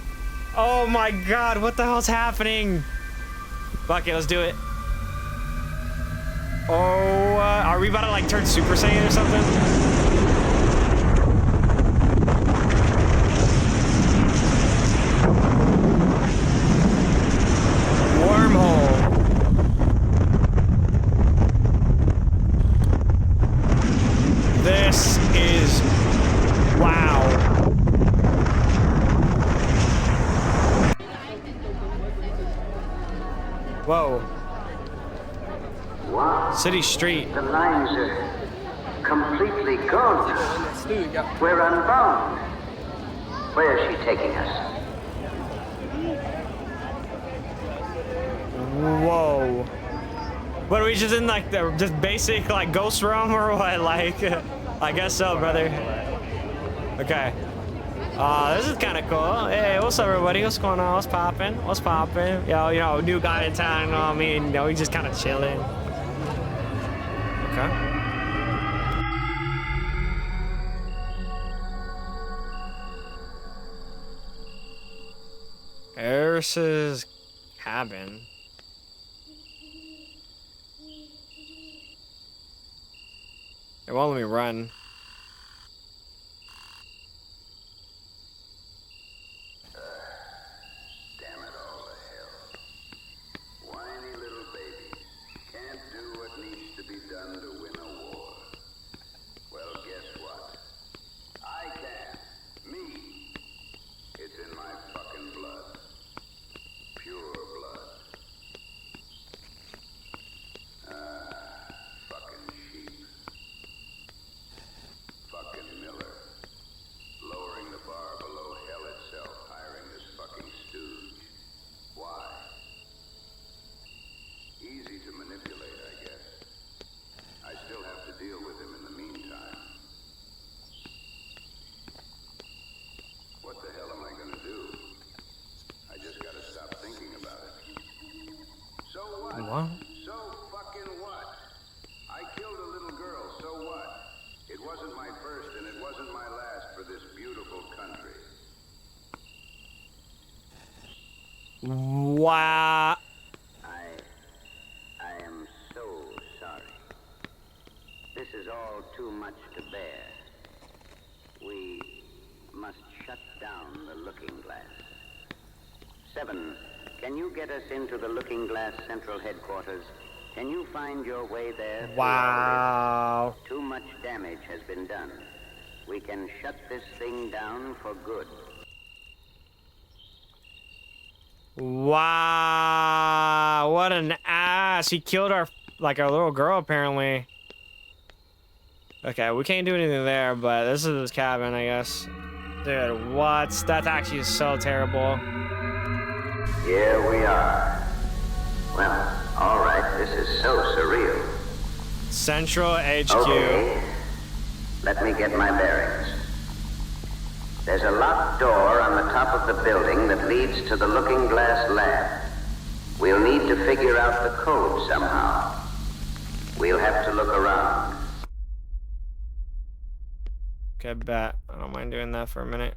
Oh my god, what the hell's happening? Fuck it, let's do it. Oh, are we about to like turn Super Saiyan or something? Wormhole. This is wow. Whoa. Wow. City street. The lines are completely gone. We're unbound. Where is she taking us? Whoa. What, are we just in like the just basic like ghost realm or what? Like, I guess so, brother. Okay. This is kind of cool. Hey, what's up, everybody? What's going on? What's poppin'? What's poppin'? Yo, you know, new guy in town. You know what I mean? You know, we just kind of chilling. Okay. Eris's cabin. It won't let me run. Damn it all to hell. Whiny little babies can't do what needs to be done to win a war. Well, guess what? I can. Me. It's in my fucking blood. Pure blood. Fucking sheep. Fucking Miller. Lowering the bar below hell itself, hiring this fucking stooge. Why? Easy to manipulate, I guess. I still have to deal with him in the meantime. What the hell am I gonna do? I just gotta stop thinking about it. So what? What? So fucking what? I killed a little girl, so what? It wasn't my first and it wasn't my last for this beautiful country. Wow. I am so sorry. This is all too much to bear. We must shut down the Looking Glass. 7, can you get us into the Looking Glass Central Headquarters? Can you find your way there? Wow. Too much damage has been done. We can shut this thing down for good. Wow. What an ass. He killed our little girl apparently. Okay, we can't do anything there, but this is his cabin, I guess. Dude, what? That's actually so terrible. Here we are. Well, all right, this is so surreal. Central HQ. Okay, let me get my bearings. There's a locked door on the top of the building that leads to the Looking Glass lab. We'll need to figure out the code somehow. We'll have to look around. Okay, bet. I don't mind doing that for a minute.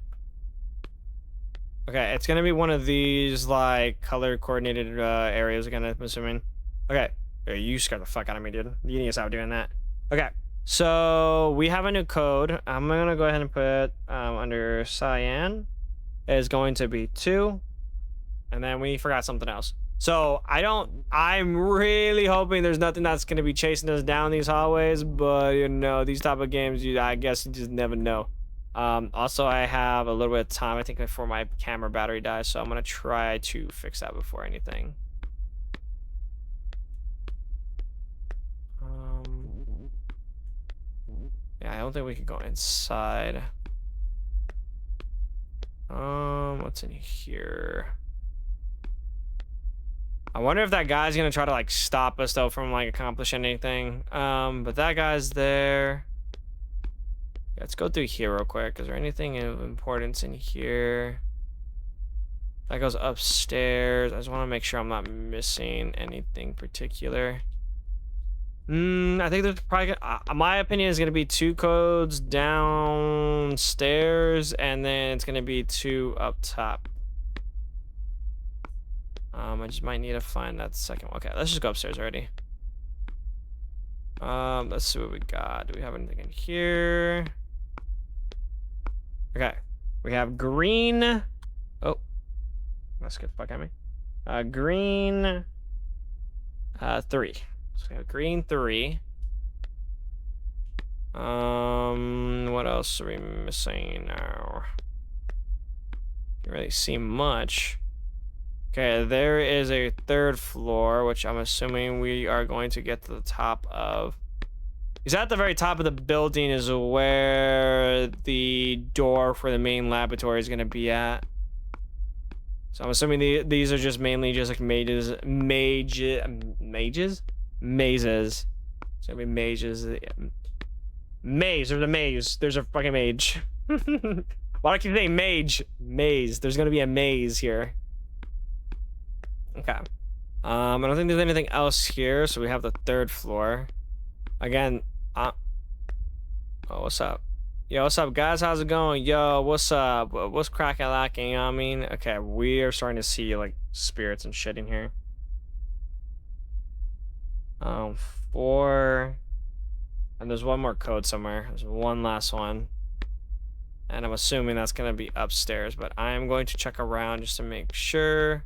Okay, it's gonna be one of these like color coordinated areas again, I'm assuming. Okay, you scared the fuck out of me, dude. You need to stop doing that. Okay, so we have a new code. I'm gonna go ahead and put under cyan is going to be 2, and then we forgot something else. So I'm really hoping there's nothing that's gonna be chasing us down these hallways, but you know, these type of games, I guess you just never know. Also, I have a little bit of time, I think, before my camera battery dies, so I'm gonna try to fix that before anything. Yeah, I don't think we can go inside. What's in here? I wonder if that guy's gonna try to like stop us though from like accomplishing anything. But that guy's there. Let's go through here real quick. Is there anything of importance in here? That goes upstairs. I just want to make sure I'm not missing anything particular. I think there's probably, my opinion is gonna be 2 codes downstairs, and then it's gonna be 2 up top. I just might need to find that second one. Okay, let's just go upstairs already. Let's see what we got. Do we have anything in here? Okay, we have green. Oh, that's good. Fuck at me. Green. 3. So we have green 3. What else are we missing now? Can't really see much. Okay, there is a 3rd floor, which I'm assuming we are going to get to the top of. Is at the very top of the building is where the door for the main laboratory is going to be at. So I'm assuming these are just mainly just like mazes. Mazes. It's gonna be mages. Maze. There's a maze. There's a fucking mage. Why do I keep saying mage? Maze. There's gonna be a maze here. Okay. I don't think there's anything else here, so we have the 3rd floor. Again, oh, what's up? Yo, what's up, guys? How's it going? Yo, what's up? What's cracking lacking? You know what I mean? Okay, we are starting to see, like, spirits and shit in here. 4. And there's one more code somewhere. There's one last one. And I'm assuming that's gonna be upstairs, but I am going to check around just to make sure.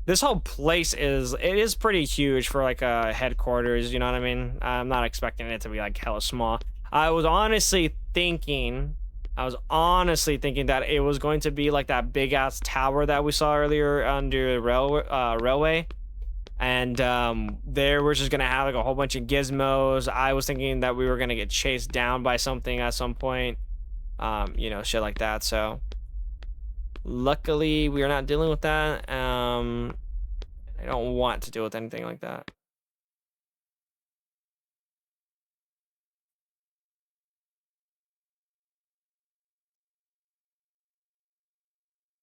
This whole place is pretty huge for like a headquarters, you know what I mean? I'm not expecting it to be like hella small. I was honestly thinking that it was going to be like that big ass tower that we saw earlier under the railway. And there we're just gonna have like a whole bunch of gizmos. I was thinking that we were gonna get chased down by something at some point. You know, shit like that. So luckily we are not dealing with that. I don't want to deal with anything like that.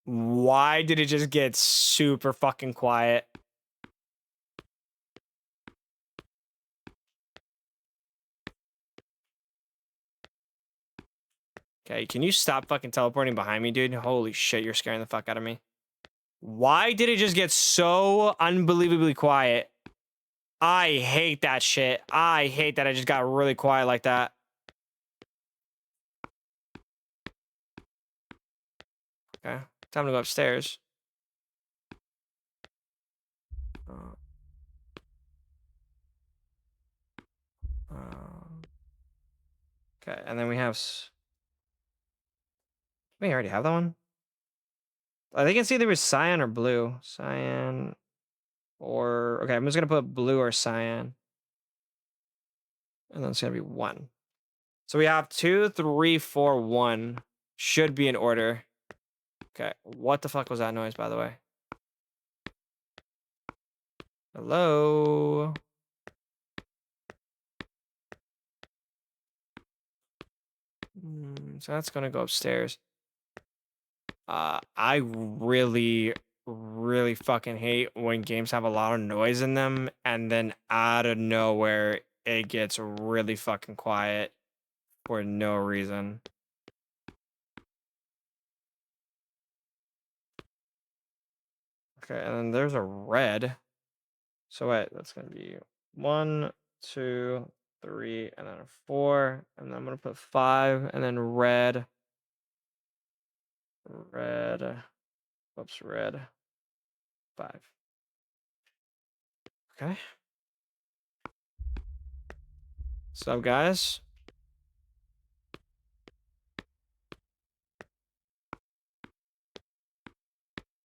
Why did it just get super fucking quiet? Okay, can you stop fucking teleporting behind me, dude? Holy shit, you're scaring the fuck out of me. Why did it just get so unbelievably quiet? I hate that shit. I hate that it just got really quiet like that. Okay, time to go upstairs. Okay, and then we have. We already have that one. I think it's either with cyan or blue. Cyan or okay, I'm just gonna put blue or cyan. And then it's gonna be 1. So we have 2, 3, 4, 1. Should be in order. Okay, what the fuck was that noise, by the way? Hello? So that's gonna go upstairs. I really fucking hate when games have a lot of noise in them and then out of nowhere it gets really fucking quiet for no reason. Okay, and then there's a red. So wait, that's gonna be 1, 2, 3, and then a 4, and then I'm gonna put 5, and then red. Whoops, red. 5. Okay. So guys.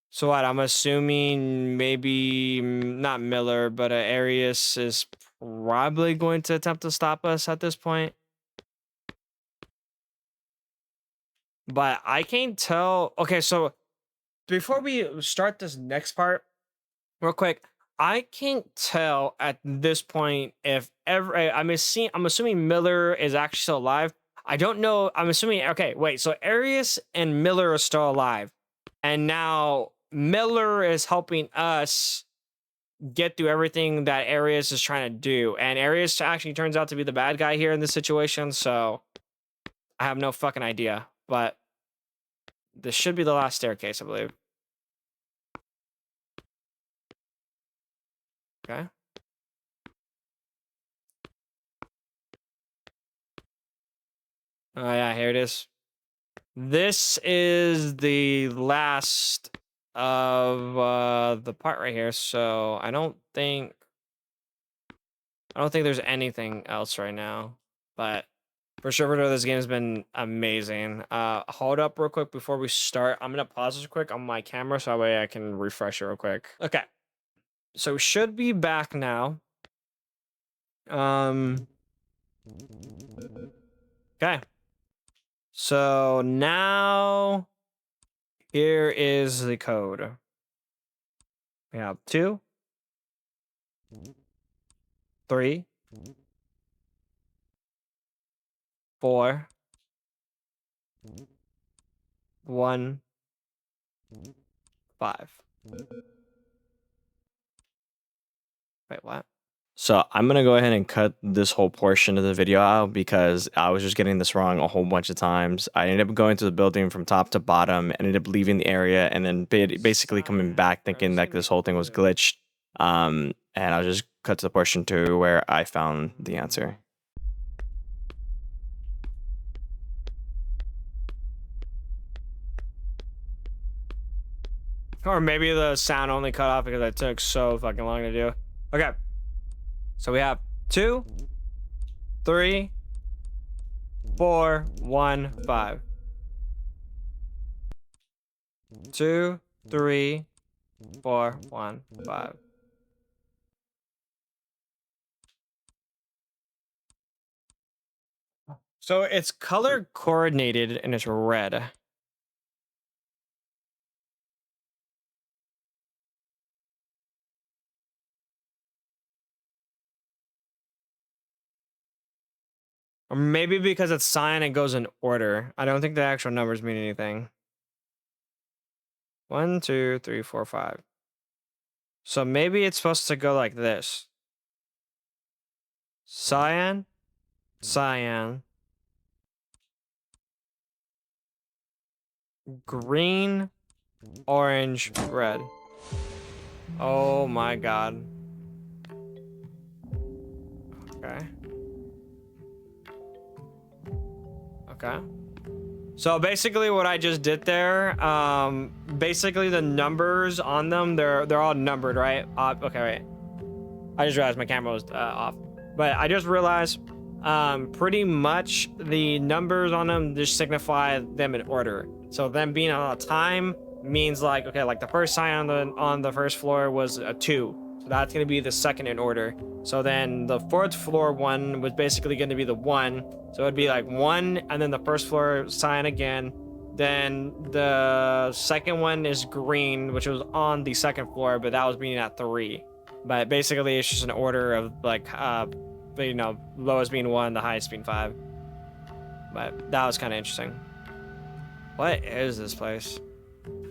So what? I'm assuming maybe not Miller, but Arius is probably going to attempt to stop us at this point. But I can't tell. Okay, so before we start this next part, real quick, I can't tell at this point if ever I'm assuming Miller is actually still alive. I don't know. I'm assuming. Okay, wait. So Arius and Miller are still alive, and now Miller is helping us get through everything that Arius is trying to do. And Arius actually turns out to be the bad guy here in this situation, so I have no fucking idea. But this should be the last staircase, I believe. Okay. Oh yeah, here it is. This is the last of the part right here, so I don't think there's anything else right now. But for sure, this game has been amazing. Hold up real quick before we start. I'm gonna pause this quick on my camera so that way I can refresh it real quick. Okay, so we should be back now. Okay. So now here is the code. We have 2, 3, 4, 1, 5. Wait, what? So I'm going to go ahead and cut this whole portion of the video out because I was just getting this wrong a whole bunch of times. I ended up going to the building from top to bottom, ended up leaving the area, and then basically coming back thinking that this whole thing was glitched. And I'll just cut to the portion to where I found the answer. Or maybe the sound only cut off because it took so fucking long to do. Okay. So we have 2, 3, 4, 1, 5. 2, 3, 4, 1, 5. So it's color coordinated and it's red. Or maybe because it's cyan, it goes in order. I don't think the actual numbers mean anything. 1, 2, 3, 4, 5. So maybe it's supposed to go like this. Cyan, cyan, green, orange, red. Oh my god. Okay. Okay. So basically what I just did there, basically the numbers on them, they're all numbered, right? Okay, wait. I just realized my camera was off. But I just realized pretty much the numbers on them just signify them in order. So them being on a time means like, okay, like the first sign on the first floor was a 2. So that's going to be the second in order. So then the 4th floor one was basically going to be the 1. So it'd be like 1 and then the first floor sign again. Then the second one is green, which was on the 2nd floor, but that was being at 3. But basically it's just an order of like, you know, lowest being 1, the highest being 5. But that was kind of interesting. What is this place?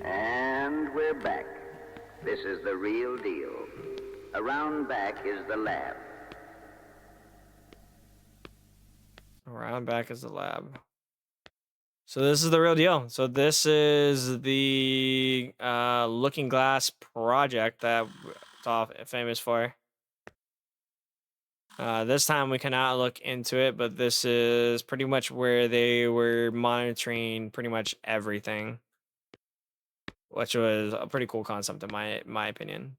And we're back. This is the real deal. Around back is the lab. Around back is the lab. So this is the real deal. So this is the Looking Glass project that it's all famous for. This time we cannot look into it, but this is pretty much where they were monitoring pretty much everything, which was a pretty cool concept in my opinion.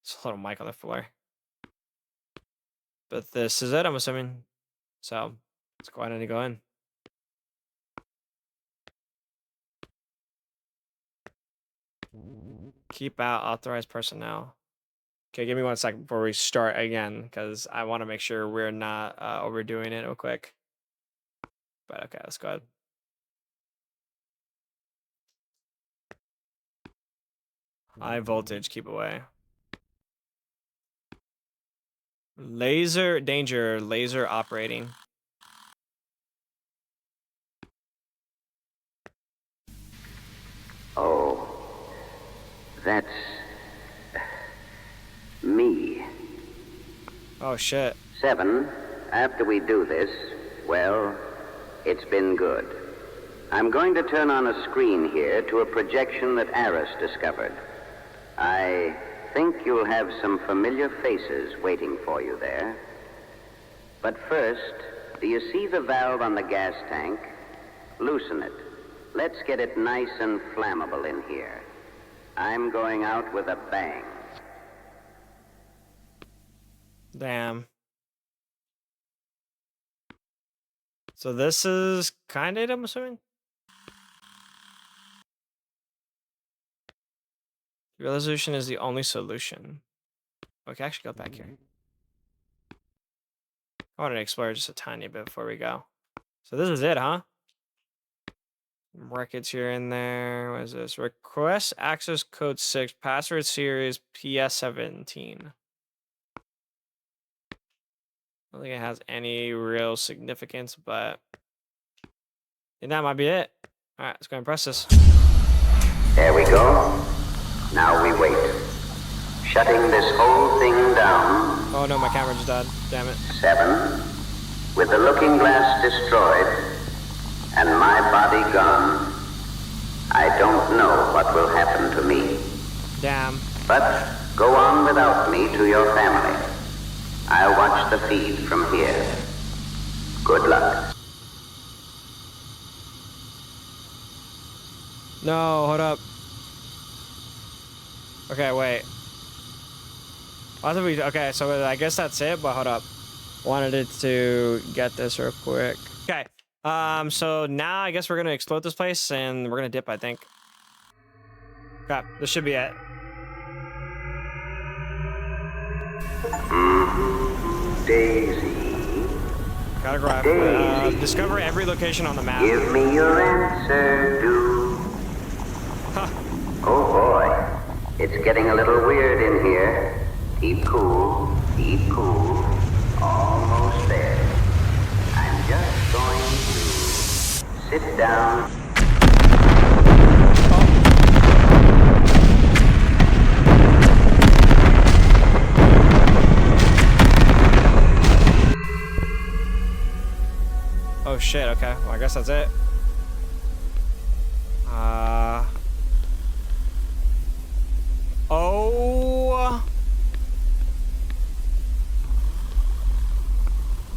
It's a little mic on the floor. But this is it, I'm assuming. So let's go ahead and go in. Keep out authorized personnel. Okay, give me 1 second before we start again, because I want to make sure we're not overdoing it real quick. But okay, let's go ahead. High voltage, keep away. Laser, danger, laser operating. Oh, That's me. Oh shit. 7, after we do this, well, it's been good. I'm going to turn on a screen here to a projection that Aris discovered. I think you'll have some familiar faces waiting for you there. But first, do you see the valve on the gas tank? Loosen it. Let's get it nice and flammable in here. I'm going out with a bang. Damn. So this is kind of it, I'm assuming? Resolution is the only solution. Okay, actually go back here. I want to explore just a tiny bit before we go. So this is it, huh? Records here in there. What is this? Request access code 6, password series PS17. I don't think it has any real significance, but I think that might be it. All right, let's go and press this. There we go. Now we wait. Shutting this whole thing down. Oh no, my camera just died. Damn it. 7, with the looking glass destroyed and my body gone, I don't know what will happen to me. Damn. But go on without me to your family. I'll watch the feed from here. Good luck. No, hold up. Okay, wait. Okay, so I guess that's it, but hold up. Wanted it to get this real quick. Okay. So now I guess we're gonna explode this place and we're gonna dip, I think. Okay, this should be it. Daisy, Gotta grab. Daisy. Discover every location on the map. Give me your answer, do. Huh. Oh boy, it's getting a little weird in here. Keep cool, keep cool. Almost there. I'm just going to sit down. Oh shit, okay. Well, I guess that's it. Oh.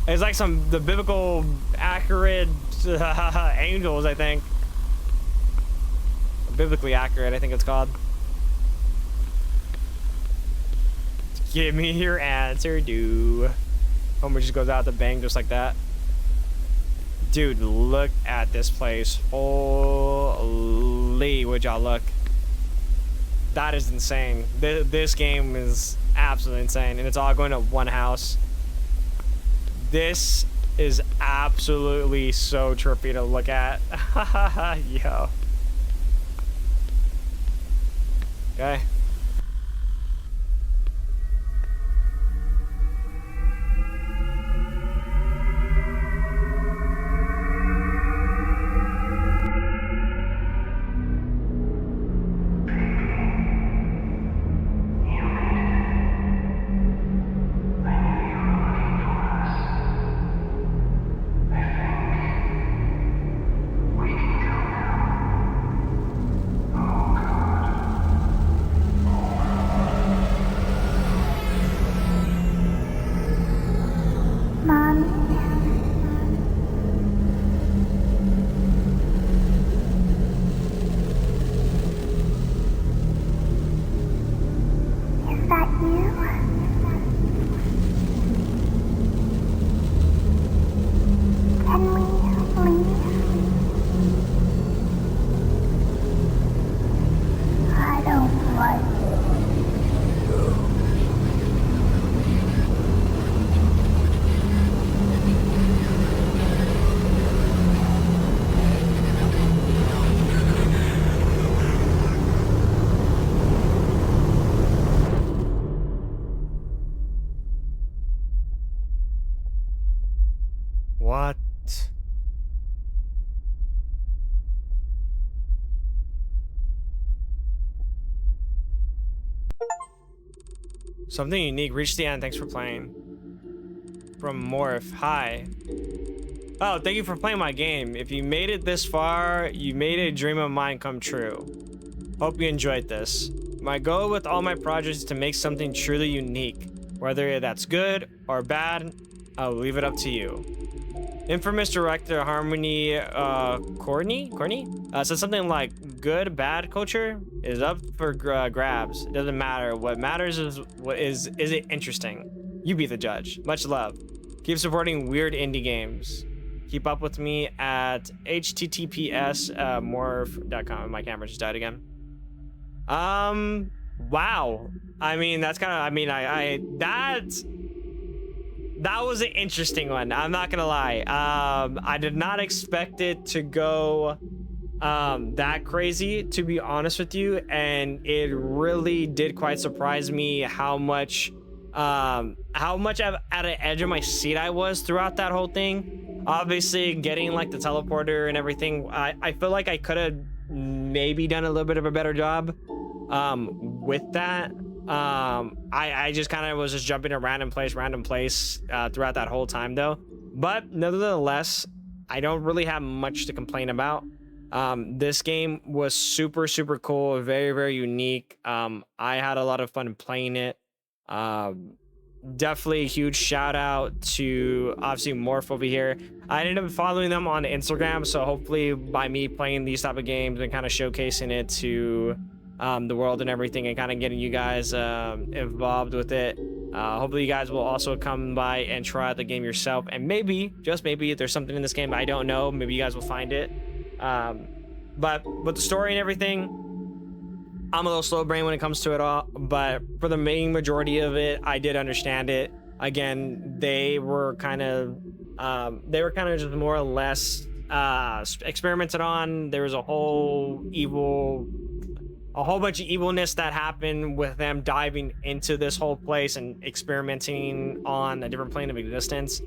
It's like the biblical accurate angels, I think. Biblically accurate, I think it's called. Give me your answer, dude. Homer just goes out the bang just like that. Dude, look at this place. Holy, would y'all look? That is insane. This game is absolutely insane, and it's all going to one house. This is absolutely so trippy to look at. Yo. Okay. Something unique. Reach the end. Thanks for playing. From Morph. Hi. Oh, thank you for playing my game. If you made it this far, you made a dream of mine come true. Hope you enjoyed this. My goal with all my projects is to make something truly unique. Whether that's good or bad, I'll leave it up to you. Infamous director Harmony Courtney said something like, good, bad culture is up for grabs. It doesn't matter. What matters is is it interesting? You be the judge. Much love. Keep supporting weird indie games. Keep up with me at https morph.com. My camera just died again. Wow. I mean, that's kind of, I mean, that was an interesting one. I'm not gonna lie. I did not expect it to go that crazy, to be honest with you, and it really did quite surprise me how much at an edge of my seat I was throughout that whole thing. Obviously, getting like the teleporter and everything, I feel like I could have maybe done a little bit of a better job with that. I just kind of was just jumping to random place throughout that whole time though. But nevertheless, I don't really have much to complain about. This game was super cool, very, very unique. I had a lot of fun playing it. Definitely a huge shout out to obviously Morph over here. I ended up following them on Instagram, so hopefully by me playing these type of games and kind of showcasing it to the world and everything, and kind of getting you guys involved with it, hopefully you guys will also come by and try out the game yourself, and maybe, just maybe, if there's something in this game I don't know, maybe you guys will find it. But with the story and everything, I'm a little slow brain when it comes to it all, but for the main majority of it, I did understand it. Again, they were kind of just more or less experimented on. There was a whole bunch of evilness that happened with them diving into this whole place and experimenting on a different plane of existence.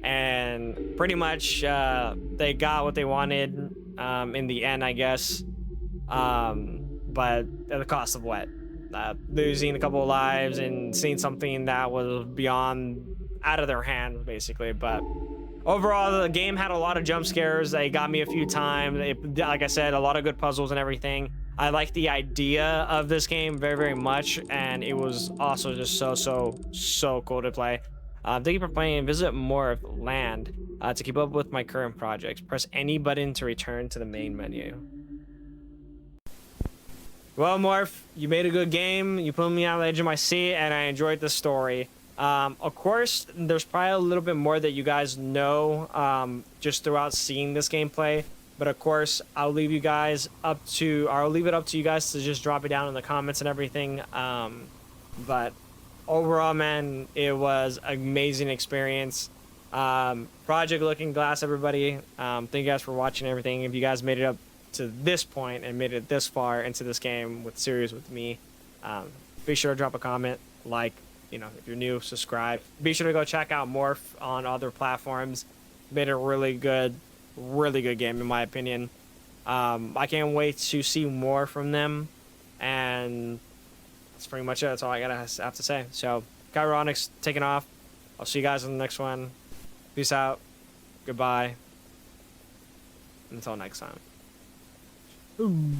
And pretty much they got what they wanted in the end, I guess. But at the cost of what? Losing a couple of lives and seeing something that was out of their hands, basically. But overall, the game had a lot of jump scares. They got me a few times. Like I said, a lot of good puzzles and everything. I like the idea of this game very, very much, and it was also just so cool to play. Thank you for playing. Visit more of land to keep up with my current projects. Press any button to return to the main menu. Well, Morph, you made a good game. You put me on the edge of my seat, and I enjoyed the story. Of course, there's probably a little bit more that you guys know just throughout seeing this gameplay. But of course, I'll leave it up to you guys to just drop it down in the comments and everything. But overall, man, it was an amazing experience. Project Looking Glass, everybody. Thank you guys for watching everything. If you guys made it up to this point and made it this far into this game with series with me, be sure to drop a comment, like, if you're new, subscribe. Be sure to go check out Morph on other platforms. Made a really good game in my opinion. I can't wait to see more from them, and that's pretty much it. That's all I have to say. So KairoOnyx taking off. I'll see you guys in the next one. Peace out. Goodbye. Until next time. Ooh.